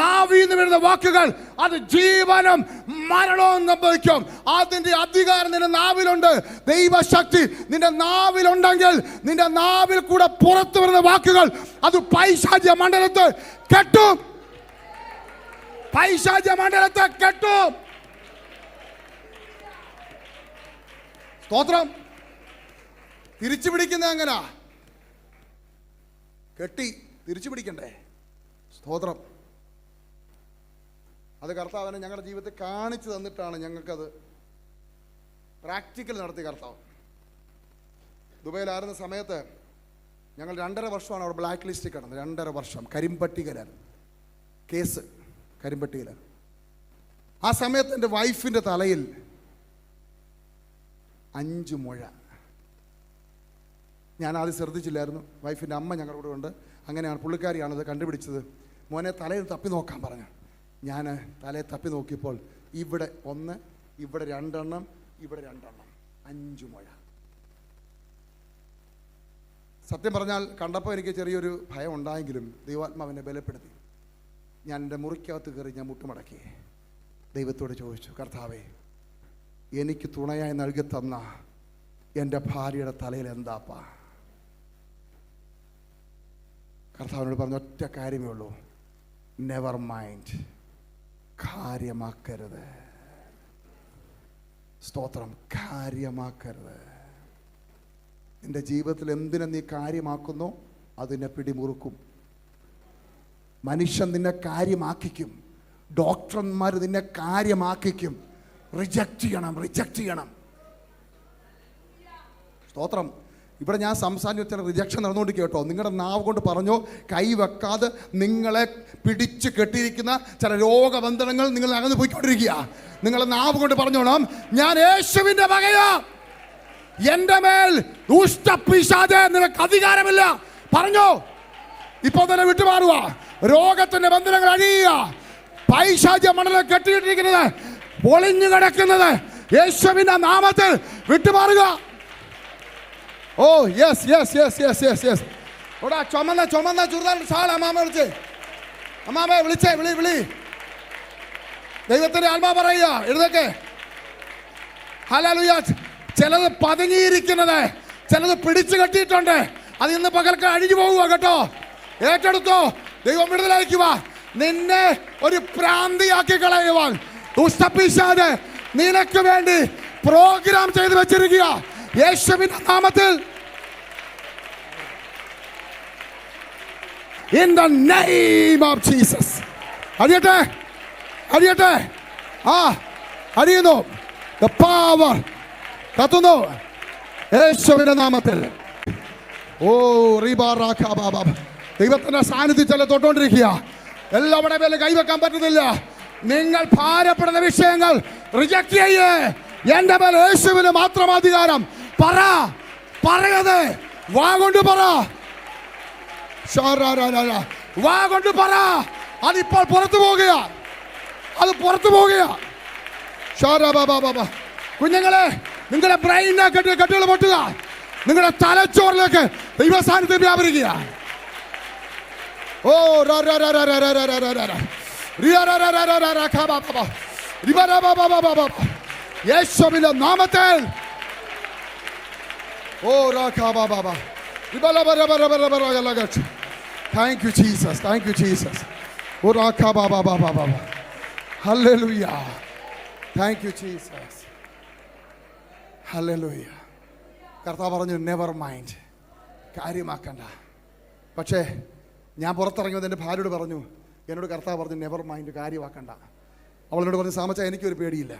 നാവിൽ നിന്ന് വരുന്ന വാക്കുകൾ അത് ജീവനും മരണവും സംഭവിക്കും. അതിന്റെ അധികാരം നിന്റെ നാവിലുണ്ട്. ദൈവശക്തി നിന്റെ നാവിലുണ്ടെങ്കിൽ നിന്റെ നാവിൽ കൂടെ പുറത്തു വരുന്ന വാക്കുകൾ അത് പൈശാചിക മണ്ഡലത്തെ കെട്ടും, പൈശാചിക മണ്ഡലത്തെ കെട്ടും. സ്തോത്രം. തിരിച്ചു പിടിക്കുന്നത് എങ്ങനാ? കെട്ടി തിരിച്ചു പിടിക്കണ്ടേ? സ്തോത്രം. അത് കർത്താവിനെ ഞങ്ങളുടെ ജീവിതത്തിൽ കാണിച്ചു തന്നിട്ടാണ് ഞങ്ങൾക്കത് പ്രാക്ടിക്കൽ നടത്തി കർത്താവ്. ദുബൈയിലായിരുന്ന സമയത്ത് ഞങ്ങൾ 2.5 വർഷമാണ് അവിടെ ബ്ലാക്ക് ലിസ്റ്റിൽ കിടന്നത്. 2.5 വർഷം കരിമ്പട്ടികയിലായിരുന്നു കേസ്, കരിമ്പട്ടികയിലാണ്. ആ സമയത്ത് എൻ്റെ വൈഫിൻ്റെ തലയിൽ 5 മുഴ. ഞാനത് ശ്രദ്ധിച്ചില്ലായിരുന്നു. വൈഫിൻ്റെ അമ്മ ഞങ്ങളുടെ കൂടെ ഉണ്ട്. അങ്ങനെയാണ് പുള്ളിക്കാരിയാണത് കണ്ടുപിടിച്ചത്. മോനെ തലയിൽ തപ്പി നോക്കാൻ പറഞ്ഞു. ഞാൻ തലയിൽ തപ്പി നോക്കിയപ്പോൾ ഇവിടെ 1, ഇവിടെ 2 എണ്ണം, ഇവിടെ 2 എണ്ണം, 5 മുഴ. സത്യം പറഞ്ഞാൽ കണ്ടപ്പോൾ എനിക്ക് ചെറിയൊരു ഭയം ഉണ്ടായെങ്കിലും ദൈവാത്മാവിനെ ബലപ്പെടുത്തി. ഞാൻ എൻ്റെ മുറിക്കകത്ത് കയറി ഞാൻ മുട്ടുമടക്കി ദൈവത്തോട് ചോദിച്ചു, കർത്താവേ, എനിക്ക് തുണയായി നൽകി തന്ന എൻ്റെ ഭാര്യയുടെ തലയിൽ എന്താപ്പാ? കർത്താവിനോട് പറഞ്ഞ ഒറ്റ കാര്യമേ ഉള്ളൂ, നെവർ മൈൻഡ്, കാര്യമാക്കരുത്. സ്തോത്രം. കാര്യമാക്കരുത്. നിന്റെ ജീവിതത്തിൽ എന്തിനെ നീ കാര്യമാക്കുന്നോ അതിനെ പിടിമുറുക്കും. മനുഷ്യൻ നിന്നെ കാര്യമാക്കിക്കും, ഡോക്ടർമാർ നിന്നെ കാര്യമാക്കിക്കും. റിജക്റ്റ് ചെയ്യണം. സ്തോത്രം. ഇവിടെ ഞാൻ സംസാരിച്ച ചില റിജക്ഷൻ നടന്നുകൊണ്ടിരിക്കുക കേട്ടോ. നിങ്ങളുടെ നാവ് കൊണ്ട് പറഞ്ഞോ, കൈവെക്കാതെ നിങ്ങളെ പിടിച്ച് കെട്ടിയിരിക്കുന്ന ചില രോഗബന്ധനങ്ങൾ നിങ്ങൾ അകന്ന് പോയിക്കൊണ്ടിരിക്കുക. നിങ്ങളുടെ നാവ് കൊണ്ട് പറഞ്ഞോണം, ഞാൻ യേശുവിന്റെ മകനാ, എന്റെ മേൽ ദുഷ്ടപിശാചേ നിനക്ക് അധികാരമില്ല. പറഞ്ഞോ. ഇപ്പോൾ തന്നെ വിട്ടുമാറുക. രോഗത്തിന്റെ ബന്ധനങ്ങൾ അഴിയുക. പൈശാചിക മണ്ഡലം കെട്ടിയിട്ടിരിക്കുന്നത്, പൊളിഞ്ഞു കിടക്കുന്നത് യേശുവിന്റെ നാമത്തിൽ വിട്ടുമാറുക. Oh yes yes yes yes yes yes. ഓടാ ചുമന്ന ചുരിദാർ ഷാൾ അമ്മാമ വിളിച്ചേ, അമ്മാമയെ വിളിച്ചേ, വിളി. ദൈവത്തിന്റെ ആത്മാ പറയുക, എഴുതൊക്കെ. ഹല്ലേലൂയ. ചിലത് പതുങ്ങിയിരിക്കുന്നത്, ചിലത് പിടിച്ചു കെട്ടിയിട്ടുണ്ട്. അത് ഇന്ന് പകൽക്ക് അഴിഞ്ഞു പോവുക കേട്ടോ. ഏറ്റെടുത്തോ. ദൈവം വിടുതലയക്കുക. നിന്നെ ഒരു പ്രാന്തിയാക്കി കളയുവാൻ ദുഷ്ടപിശാച് നിനക്ക് വേണ്ടി പ്രോഗ്രാം ചെയ്തു വെച്ചിരിക്കുക. യേശുവിന്റെ നാമത്തിൽ, in the name of Jesus. അടിയട്ടെ. അടിയുന്നു. the power കത്തുന്നു യേശുവിന്റെ നാമത്തിൽ. ഓ റിബാറാഖാബാബ. ദൈവത്തിന്റെ സാന്നിധ്യം ചില തൊട്ടുകൊണ്ടിരിക്കുക. എല്ലാവരുടെ മേലെ കൈവെക്കാൻ പറ്റുന്നില്ല. നിങ്ങൾ ഭാരപ്പെടുന്ന വിഷയങ്ങൾ റിജക്ട് ചെയ്യേ. എന്റെ മേൽ യേശുവിന് മാത്രം അധികാരം. പറയത് വാ കൊണ്ട് പറ. വാ കൊണ്ട് പറ. അതിപ്പോൾ പുറത്തു പോകുക. കുഞ്ഞുങ്ങളെ, നിങ്ങളുടെ ബ്രെയിനെ കെട്ടുകൾ പൊട്ടുക. നിങ്ങളുടെ തലച്ചോറിലേക്ക് ദൈവസാന്നിധ്യം വ്യാപരിക്കുക. ഓ യേശുവിന്റെ നാമത്തിൽ. ഓ Thank you, Jesus. Oh Hallelujah. Thank you, Jesus. Hallelujah. കർത്താവ് പറഞ്ഞു നെവർ മൈൻഡ്, കാര്യമാക്കണ്ട. പക്ഷേ ഞാൻ പുറത്തിറങ്ങിയത് എൻ്റെ ഭാര്യയോട് പറഞ്ഞു, എന്നോട് കർത്താവ് പറഞ്ഞു നെവർ മൈൻഡ്, കാര്യമാക്കണ്ട. അവളോട് പറഞ്ഞു, സാമച്ച എനിക്കൊരു പേടിയില്ല,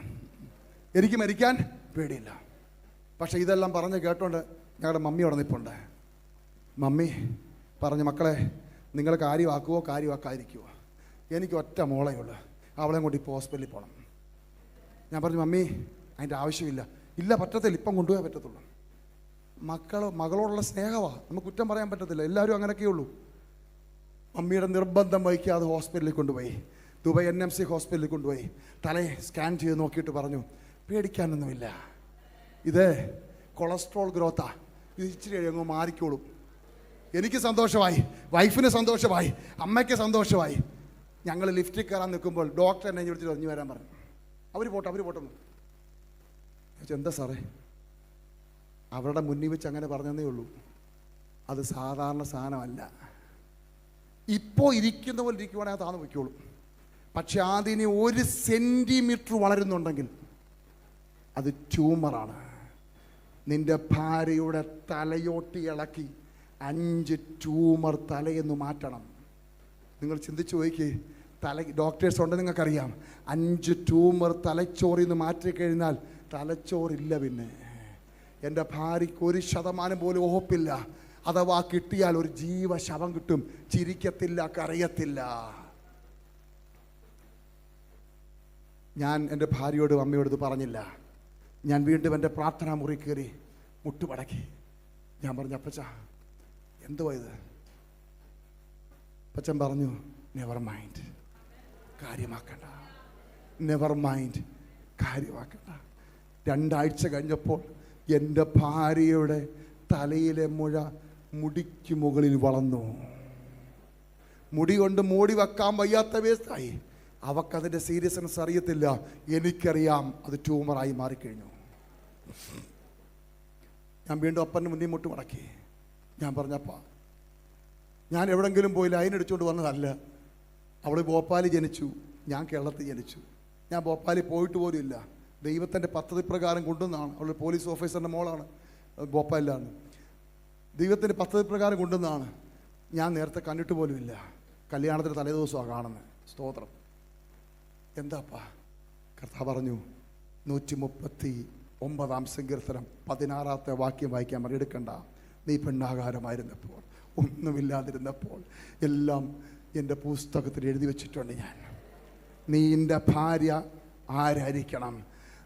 എനിക്ക് മരിക്കാൻ പേടിയില്ല. പക്ഷേ ഇതെല്ലാം പറഞ്ഞ് കേട്ടോണ്ട് ഞങ്ങളുടെ മമ്മി അവിടെ നിൽപ്പുണ്ട്. മമ്മി പറഞ്ഞു, മക്കളെ നിങ്ങൾ കാര്യമാക്കുവോ കാര്യമാക്കാതിരിക്കുവോ, എനിക്ക് ഒറ്റ മോളേ ഉള്ളൂ, അവളെ കൊണ്ട് ഇപ്പോൾ ഹോസ്പിറ്റലിൽ പോകണം. ഞാൻ പറഞ്ഞു, മമ്മി അതിൻ്റെ ആവശ്യമില്ല. ഇല്ല, പറ്റത്തില്ല, ഇപ്പം കൊണ്ടുപോയേ പറ്റത്തുള്ളൂ. മകളോടുള്ള സ്നേഹമാണ്, നമുക്ക് കുറ്റം പറയാൻ പറ്റത്തില്ല, എല്ലാവരും അങ്ങനെയൊക്കെയുള്ളൂ. മമ്മിയുടെ നിർബന്ധം വഹിക്കാതെ ഹോസ്പിറ്റലിൽ കൊണ്ടുപോയി, ദുബായ് NMC ഹോസ്പിറ്റലിൽ കൊണ്ടുപോയി. തലയെ സ്കാൻ ചെയ്ത് നോക്കിയിട്ട് പറഞ്ഞു, പേടിക്കാനൊന്നുമില്ല, ഇത് കൊളസ്ട്രോൾ ഗ്രോത്താ, ഇത് ഇച്ചിരി അങ്ങ് മാറിക്കോളും. എനിക്ക് സന്തോഷമായി, വൈഫിന് സന്തോഷമായി, അമ്മയ്ക്ക് സന്തോഷമായി. ഞങ്ങൾ ലിഫ്റ്റിൽ കയറാൻ നിൽക്കുമ്പോൾ ഡോക്ടർ എന്നെ വിളിച്ചിട്ട് പറഞ്ഞു വരാൻ പറഞ്ഞു. അവർ പോട്ടെന്ന്. എന്താ സാറേ? അവരുടെ മുന്നിൽ വെച്ച് അങ്ങനെ പറഞ്ഞതേ ഉള്ളൂ. അത് സാധാരണ സാധനമല്ല. ഇപ്പോൾ ഇരിക്കുന്ന പോലെ ഇരിക്കുവാണെങ്കിൽ താന്ന് വയ്ക്കുള്ളൂ. പക്ഷെ അതിന് 1 സെൻറ്റിമീറ്റർ വളരുന്നുണ്ടെങ്കിൽ അത് ട്യൂമറാണ്. നിന്റെ ഭാര്യയുടെ തലയോട്ടി ഇളക്കി 5 ട്യൂമർ തലയെന്ന് മാറ്റണം. നിങ്ങൾ ചിന്തിച്ചു പോയിക്ക്, ഡോക്ടേഴ്സ് ഉണ്ട്, നിങ്ങൾക്കറിയാം. 5 ട്യൂമർ തലച്ചോറിൽ നിന്ന് മാറ്റിക്കഴിഞ്ഞാൽ തലച്ചോറില്ല. പിന്നെ എൻ്റെ ഭാര്യയ്ക്ക് 1% പോലും ഉറപ്പില്ല. അഥവാ കിട്ടിയാൽ ഒരു ജീവശവം കിട്ടും, ചിരിക്കത്തില്ല, കരയത്തില്ല. ഞാൻ എൻ്റെ ഭാര്യയോട് അമ്മയോട് ഇത് പറഞ്ഞില്ല. ഞാൻ വീണ്ടും എൻ്റെ പ്രാർത്ഥനാ മുറി കയറി മുട്ടുപടക്കി. ഞാൻ പറഞ്ഞു, അപ്പച്ച എന്തുവാ ഇത്? അപ്പച്ചൻ പറഞ്ഞു, നെവർ മൈൻഡ്, കാര്യമാക്കണ്ട. നെവർ മൈൻഡ്, കാര്യമാക്കണ്ട. 2 ആഴ്ച കഴിഞ്ഞപ്പോൾ എൻ്റെ ഭാര്യയുടെ തലയിലെ മുഴ മുടിക്ക് മുകളിൽ വളർന്നു. മുടി കൊണ്ട് മൂടി വെക്കാൻ വയ്യാത്ത വേസ്റ്റായി. അവക്കതിൻ്റെ സീരിയസ്നെസ് അറിയത്തില്ല. എനിക്കറിയാം അത് ട്യൂമറായി മാറിക്കഴിഞ്ഞു. ഞാൻ വീണ്ടും അപ്പൻ്റെ മുന്നിൽ മുട്ട് മടക്കി. ഞാൻ പറഞ്ഞപ്പാ, ഞാൻ എവിടെങ്കിലും പോയി ലൈൻ അടിച്ചുകൊണ്ട് വന്നതല്ല. അവൾ ഭോപ്പാലിൽ ജനിച്ചു, ഞാൻ കേരളത്തിൽ ജനിച്ചു. ഞാൻ ഭോപ്പാലിൽ പോയിട്ട് പോലും ഇല്ല. ദൈവത്തിൻ്റെ പദ്ധതി പ്രകാരം കൊണ്ടുവന്നാണ്. അവൾ പോലീസ് ഓഫീസറിൻ്റെ മോളാണ്, ഭോപ്പാലിലാണ്. ദൈവത്തിൻ്റെ പദ്ധതി പ്രകാരം കൊണ്ടുവന്നാണ്. ഞാൻ നേരത്തെ കണ്ടിട്ട് പോലും ഇല്ല. കല്യാണത്തിന് തലേദിവസമാണ് കാണുന്നത്. സ്തോത്രം. എന്താപ്പാ? കർത്താവ് പറഞ്ഞു, 139 സങ്കീർത്തനം 16 വാക്യം വായിക്കാൻ പറഞ്ഞു. എടുക്കണ്ട, നീ പെണ്ണാകാരമായിരുന്നപ്പോൾ, ഒന്നുമില്ലാതിരുന്നപ്പോൾ എല്ലാം എൻ്റെ പുസ്തകത്തിൽ എഴുതി വെച്ചിട്ടുണ്ട് ഞാൻ. നീ എൻ്റെ ഭാര്യ ആരായിരിക്കണം,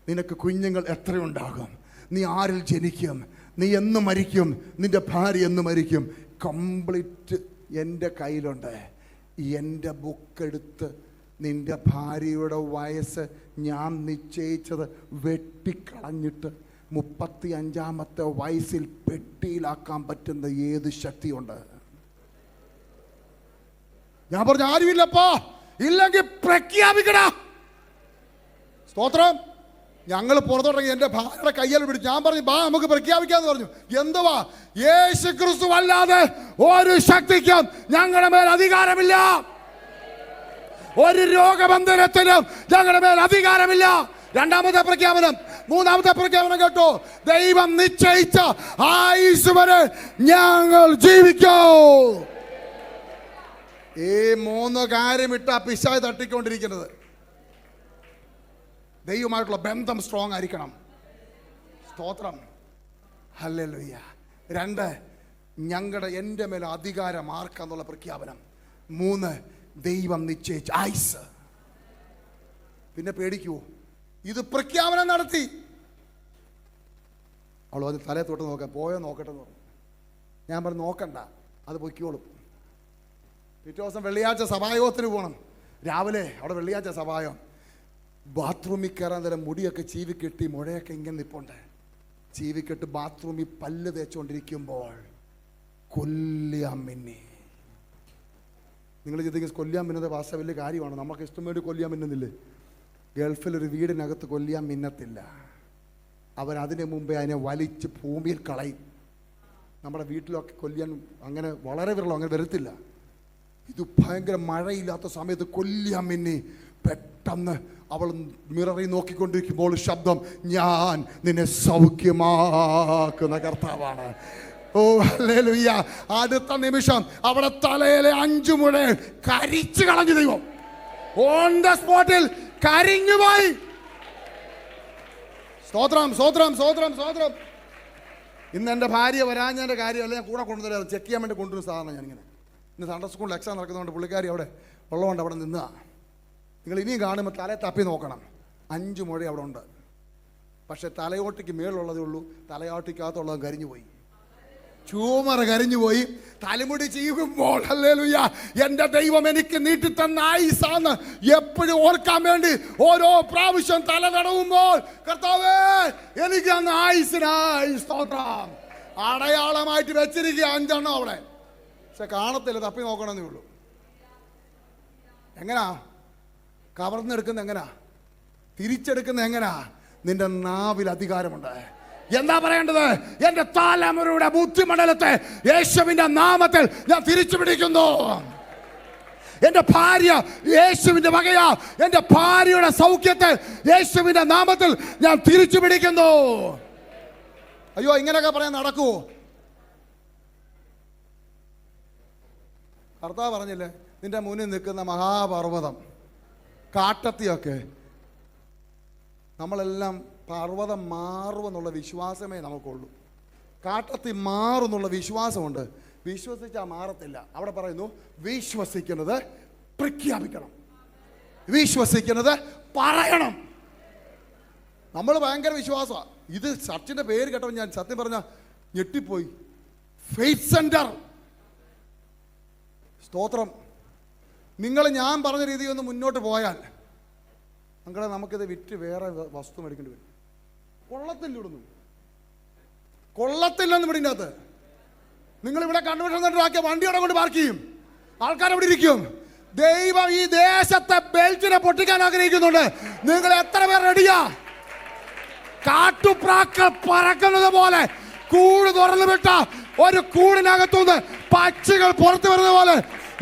നിനക്ക് കുഞ്ഞുങ്ങൾ എത്രയുണ്ടാകും, നീ ആരിൽ ജനിക്കും, നീ എന്ന് മരിക്കും, നിൻ്റെ ഭാര്യ എന്ന് മരിക്കും, കംപ്ലീറ്റ് എൻ്റെ കയ്യിലുണ്ട്. എൻ്റെ ബുക്കെടുത്ത് നിൻ്റെ ഭാര്യയുടെ വയസ്സ് ഞാൻ നിശ്ചയിച്ചത് വെട്ടിക്കളഞ്ഞിട്ട് 35-ാമത്തെ വയസ്സിൽ പെട്ടിയിലാക്കാൻ പറ്റുന്ന ഏത് ശക്തിയുണ്ട്? ഞാൻ പറഞ്ഞു ആരുമില്ലപ്പാ, ഇല്ലെങ്കിൽ പ്രഖ്യാപിക്കടാ. സ്തോത്രം. ഞങ്ങൾ പുറത്തോട്ടെങ്കിൽ എൻ്റെ ഭാര്യയുടെ കയ്യിൽ പിടിച്ചു. ഞാൻ പറഞ്ഞു ബാ നമുക്ക് പ്രഖ്യാപിക്കാന്ന് പറഞ്ഞു. എന്തുവാ? യേശു ക്രിസ്തു അല്ലാതെ ഒരു ശക്തിക്കും ഞങ്ങളുടെ മേൽ അധികാരമില്ല. ഒരു രോഗബന്ധനത്തിനും ഞങ്ങളുടെ മേൽ അധികാരമില്ല. രണ്ടാമത്തെ പ്രഖ്യാപനം. മൂന്നാമത്തെ പ്രഖ്യാപനം കേട്ടോ, ദൈവം നിശ്ചയിച്ച ആയുസ് വരെ ഞങ്ങൾ ജീവിക്കൂ. ഈ 3 കാര്യം ഇട്ട പിശാച് തട്ടിക്കൊണ്ടിരിക്കുന്നത്. ദൈവമായിട്ടുള്ള ബന്ധം സ്ട്രോങ് ആയിരിക്കണം. സ്തോത്രം. ഹല്ലേലൂയ. 2, എൻ്റെ മേൽ അധികാരം ആർക്കെന്നുള്ള പ്രഖ്യാപനം. 3, ദൈവം നിശ്ചയിച്ച ആയുസ്. പിന്നെ പേടിക്കൂ. ഇത് പ്രഖ്യാപനം നടത്തി. അവൾ അത് തലയെ തൊട്ട് നോക്കാം, പോയോ നോക്കട്ടെ എന്ന് പറഞ്ഞു. ഞാൻ പറഞ്ഞു നോക്കണ്ട, അത് പൊയ്ക്കോളും. പിറ്റേ ദിവസം വെള്ളിയാഴ്ച സഭായോഗത്തിന് പോകണം. രാവിലെ അവിടെ വെള്ളിയാഴ്ച സഭായം. ബാത്റൂമിൽ കയറാൻ തരം മുടിയൊക്കെ ചീവിക്കെട്ടി മുഴയൊക്കെ ഇങ്ങനെ നിൽപ്പുണ്ട്. ചീവിക്കെട്ട് ബാത്റൂമിൽ പല്ല് തേച്ചുകൊണ്ടിരിക്കുമ്പോൾ കൊല്ലിയാൻ മിന്നി. നിങ്ങൾ ചിന്തിക്കും കൊല്ലിയാൻ മിന്നുന്നത് വാസ്ത വലിയ കാര്യമാണ്. നമുക്ക് ഇഷ്ടം വേണ്ടി കൊല്ലിയാൻ മിന്നുന്നില്ലേ? ഗൾഫിലൊരു വീടിനകത്ത് കൊല്ലിയാൻ മിന്നത്തില്ല. അവൻ അതിന് മുമ്പേ അതിനെ വലിച്ച് ഭൂമിയിൽ കളയും. നമ്മുടെ വീട്ടിലൊക്കെ കൊല്ലിയാൻ അങ്ങനെ വളരെ വിരളം, അങ്ങനെ വരത്തില്ല. ഇത് ഭയങ്കര മഴയില്ലാത്ത സമയത്ത് കൊല്ലിയാൻ മിന്നി. പെട്ടെന്ന് അവൾ മിററിൽ നോക്കിക്കൊണ്ടിരിക്കുമ്പോൾ ശബ്ദം, ഞാൻ നിന്നെ സൗഖ്യമാക്കുന്ന കർത്താവാണ്. ഓ ഹല്ലേലൂയ. അടുത്ത നിമിഷം അവിടെ തലയിലെ 5 മുഴ കരിച്ചു കളഞ്ഞു ദൈവം. ഓൺ ദ സ്പോട്ടിൽ കരിഞ്ഞുപോയി. സ്തോത്രം, സ്തോത്രം, സ്തോത്രം, സ്തോത്രം. ഇന്ന് എൻ്റെ ഭാര്യ വരാഞ്ഞതിൻ്റെ കാര്യമല്ല, ഞാൻ കൂടെ കൊണ്ടുവരാം. ചെക്ക് ചെയ്യാൻ വേണ്ടി കൊണ്ടുവരുന്ന സാധാരണ ഞാനിങ്ങനെ. ഇന്ന് സൺഡേ സ്കൂളിൽ എക്സാം നടക്കുന്നതുകൊണ്ട് പുള്ളിക്കാരി അവിടെ ഉള്ളതുകൊണ്ട് അവിടെ നിന്നാ. നിങ്ങൾ ഇനിയും കാണുമ്പോൾ തലയെ തപ്പി നോക്കണം. 5 മുഴ അവിടെ ഉണ്ട്. പക്ഷെ തലയോട്ടിക്ക് മേളുള്ളതേ ഉള്ളൂ, തലയോട്ടിക്കകത്തുള്ളത് കരിഞ്ഞുപോയി. ചൂമറ കരിഞ്ഞുപോയി. തലമുടി ചെയ്യുമ്പോൾ ഹല്ലേലൂയ, എൻ്റെ ദൈവം എനിക്ക് നീട്ടിത്തന്ന ആയുസാന്ന് എപ്പോഴും ഓർക്കാൻ വേണ്ടി ഓരോ പ്രാവശ്യം തല തടവുമ്പോൾ കർത്താവേ എനിക്ക് അന്ന് ആയുസിനായി സ്തോത്രം അടയാളമായിട്ട് വെച്ചിരിക്കുക 5 എണ്ണം അവിടെ. പക്ഷെ കാണത്തില്ല, തപ്പി നോക്കണമെന്നേ ഉള്ളൂ. എങ്ങനാ കവർന്നെടുക്കുന്ന? എങ്ങനാ തിരിച്ചെടുക്കുന്ന? എങ്ങനാ? നിന്റെ നാവിൽ അധികാരമുണ്ട്. എന്താ പറയേണ്ടത്? എന്റെ തലമുറയുടെ ബുദ്ധിമണ്ഡലത്തെ യേശുവിന്റെ നാമത്തിൽ ഞാൻ തിരിച്ചു പിടിക്കുന്നു. എന്റെ ഭാര്യ യേശുവിന്റെ വകയാ. എന്റെ ഭാര്യയുടെ സൗഖ്യത്തെ യേശുവിന്റെ നാമത്തിൽ ഞാൻ തിരിച്ചു പിടിക്കുന്നു. അയ്യോ, ഇങ്ങനെയൊക്കെ പറയാൻ നടക്കുവോ? കർത്താവ് പറഞ്ഞില്ലേ, നിന്റെ മുന്നിൽ നിൽക്കുന്ന മഹാപർവ്വതം കാട്ടത്തിയൊക്കെ. നമ്മളെല്ലാം പർവ്വതം മാറുമെന്നുള്ള വിശ്വാസമേ നമുക്കുള്ളൂ. കാട്ടത്തി മാറുമെന്നുള്ള വിശ്വാസമുണ്ട്. വിശ്വസിച്ചാൽ മാറത്തില്ല. അവിടെ പറയുന്നു വിശ്വസിക്കുന്നത് പ്രഖ്യാപിക്കണം, വിശ്വസിക്കുന്നത് പറയണം. നമ്മൾ ഭയങ്കര വിശ്വാസമാണ്. ഇത് ചർച്ചിൻ്റെ പേര് കേട്ടപ്പോൾ ഞാൻ സത്യം പറഞ്ഞ ഞെട്ടിപ്പോയി. Faith centre. സ്തോത്രം. നിങ്ങൾ ഞാൻ പറഞ്ഞ രീതിയിൽ ഒന്ന് മുന്നോട്ട് പോയാൽ മക്കളെ നമുക്കിത് വിറ്റ് വേറെ വസ്തു മേടിക്കേണ്ടി വരും. കൊള്ളത്തില്ലൊന്നും, കൊള്ളത്തില്ലെന്ന് ഇവിടെ അകത്ത്. നിങ്ങളിവിടെ കൺവെൻഷൻ സെന്റർ ആക്കിയ വണ്ടിയോടെ കൊണ്ട് പാർക്ക് ചെയ്യും, ആൾക്കാരവിടെ ഇരിക്കും. ദൈവം ഈ ദേശത്തെ ബെൽറ്റിനെ പൊട്ടിക്കാൻ ആഗ്രഹിക്കുന്നുണ്ട്. നിങ്ങൾ എത്ര പേർ റെഡിയാ? കാട്ടുപ്രാക്കൾ പറക്കുന്നത് പോലെ കൂട് തുറന്നു വിട്ട ഒരു കൂടിനകത്തുനിന്ന് പക്ഷികൾ പുറത്തു വരുന്ന പോലെ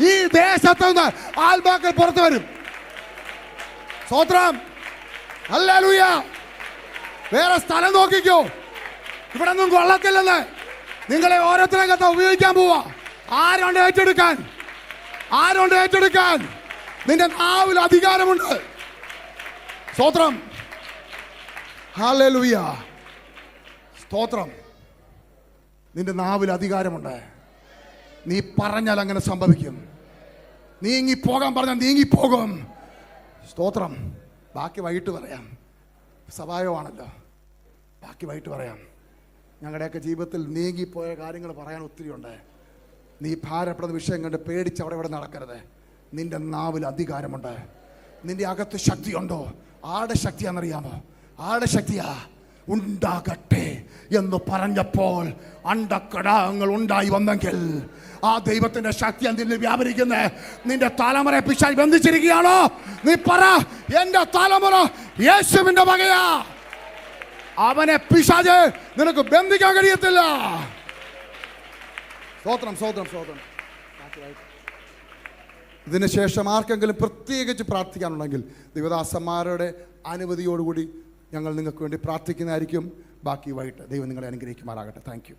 ഈ ദേശത്തു നിന്ന് ആത്മാക്കൾ പുറത്തു വരും. സ്തോത്രം. ഹല്ലേലൂയ. വേറെ സ്ഥലം നോക്കിക്കോ, ഇവിടെ ഒന്നും കൊള്ളത്തില്ലെന്ന്. നിങ്ങളെ ഓരോരുത്തരെ കഥ ഉപയോഗിക്കാൻ പോവാ. ആരുണ്ട് ഏറ്റെടുക്കാൻ? ആരുണ്ട് ഏറ്റെടുക്കാൻ? നിന്റെ നാവിൽ അധികാരമുണ്ട്. സ്തോത്രം. ഹല്ലേലൂയ. സ്തോത്രം. നിന്റെ നാവിൽ അധികാരമുണ്ട്. നീ പറഞ്ഞാൽ അങ്ങനെ സംഭവിക്കും. നീങ്ങിപ്പോകാൻ പറഞ്ഞാൽ നീങ്ങിപ്പോകും. സ്തോത്രം. ബാക്കി വൈകിട്ട് പറയാം. സഭായമാണല്ലോ, ബാക്കി വൈകിട്ട് പറയാം. ഞങ്ങളുടെയൊക്കെ ജീവിതത്തിൽ നീങ്ങിപ്പോയ കാര്യങ്ങൾ പറയാൻ ഒത്തിരിയുണ്ട്. നീ ഭാരപ്പെടുന്ന വിഷയം കണ്ട് പേടിച്ച് അവിടെ ഇവിടെ നടക്കരുത്. നിന്റെ നാവിൽ അധികാരമുണ്ട്. നിന്റെ അകത്ത് ശക്തിയുണ്ടോ? ആരുടെ ശക്തിയാണെന്നറിയാമോ? ആരുടെ ശക്തിയാ? ഉണ്ടാകട്ടെ എന്ന് പറഞ്ഞപ്പോൾ അണ്ടക്കടാകങ്ങൾ ഉണ്ടായി വന്നെങ്കിൽ ആ ദൈവത്തിന്റെ ശക്തി അതിൽ വ്യാപരിക്കുന്ന നിന്റെ തലമുറ പിശാച് ബന്ധിച്ചിരിക്കുകയാണോ? നീ പറ, എന്റെ തലമുറ യേശുവിന്റെ വകയാ. അവനെ പിശാച് നിനക്ക് ബന്ധിക്കാൻ കഴിയത്തില്ല. സ്തോത്രം, സ്തോത്രം, സ്തോത്രം. ഇതിനുശേഷം ആർക്കെങ്കിലും പ്രത്യേകിച്ച് പ്രാർത്ഥിക്കാനുണ്ടെങ്കിൽ ദൈവദാസന്മാരുടെ അനുമതിയോടുകൂടി ഞങ്ങൾ നിങ്ങൾക്ക് വേണ്ടി പ്രാർത്ഥിക്കുന്നതായിരിക്കും. ബാക്കി വൈകിട്ട് ദൈവം നിങ്ങളെ അനുഗ്രഹിക്കുമാറാകട്ടെ. Thank you.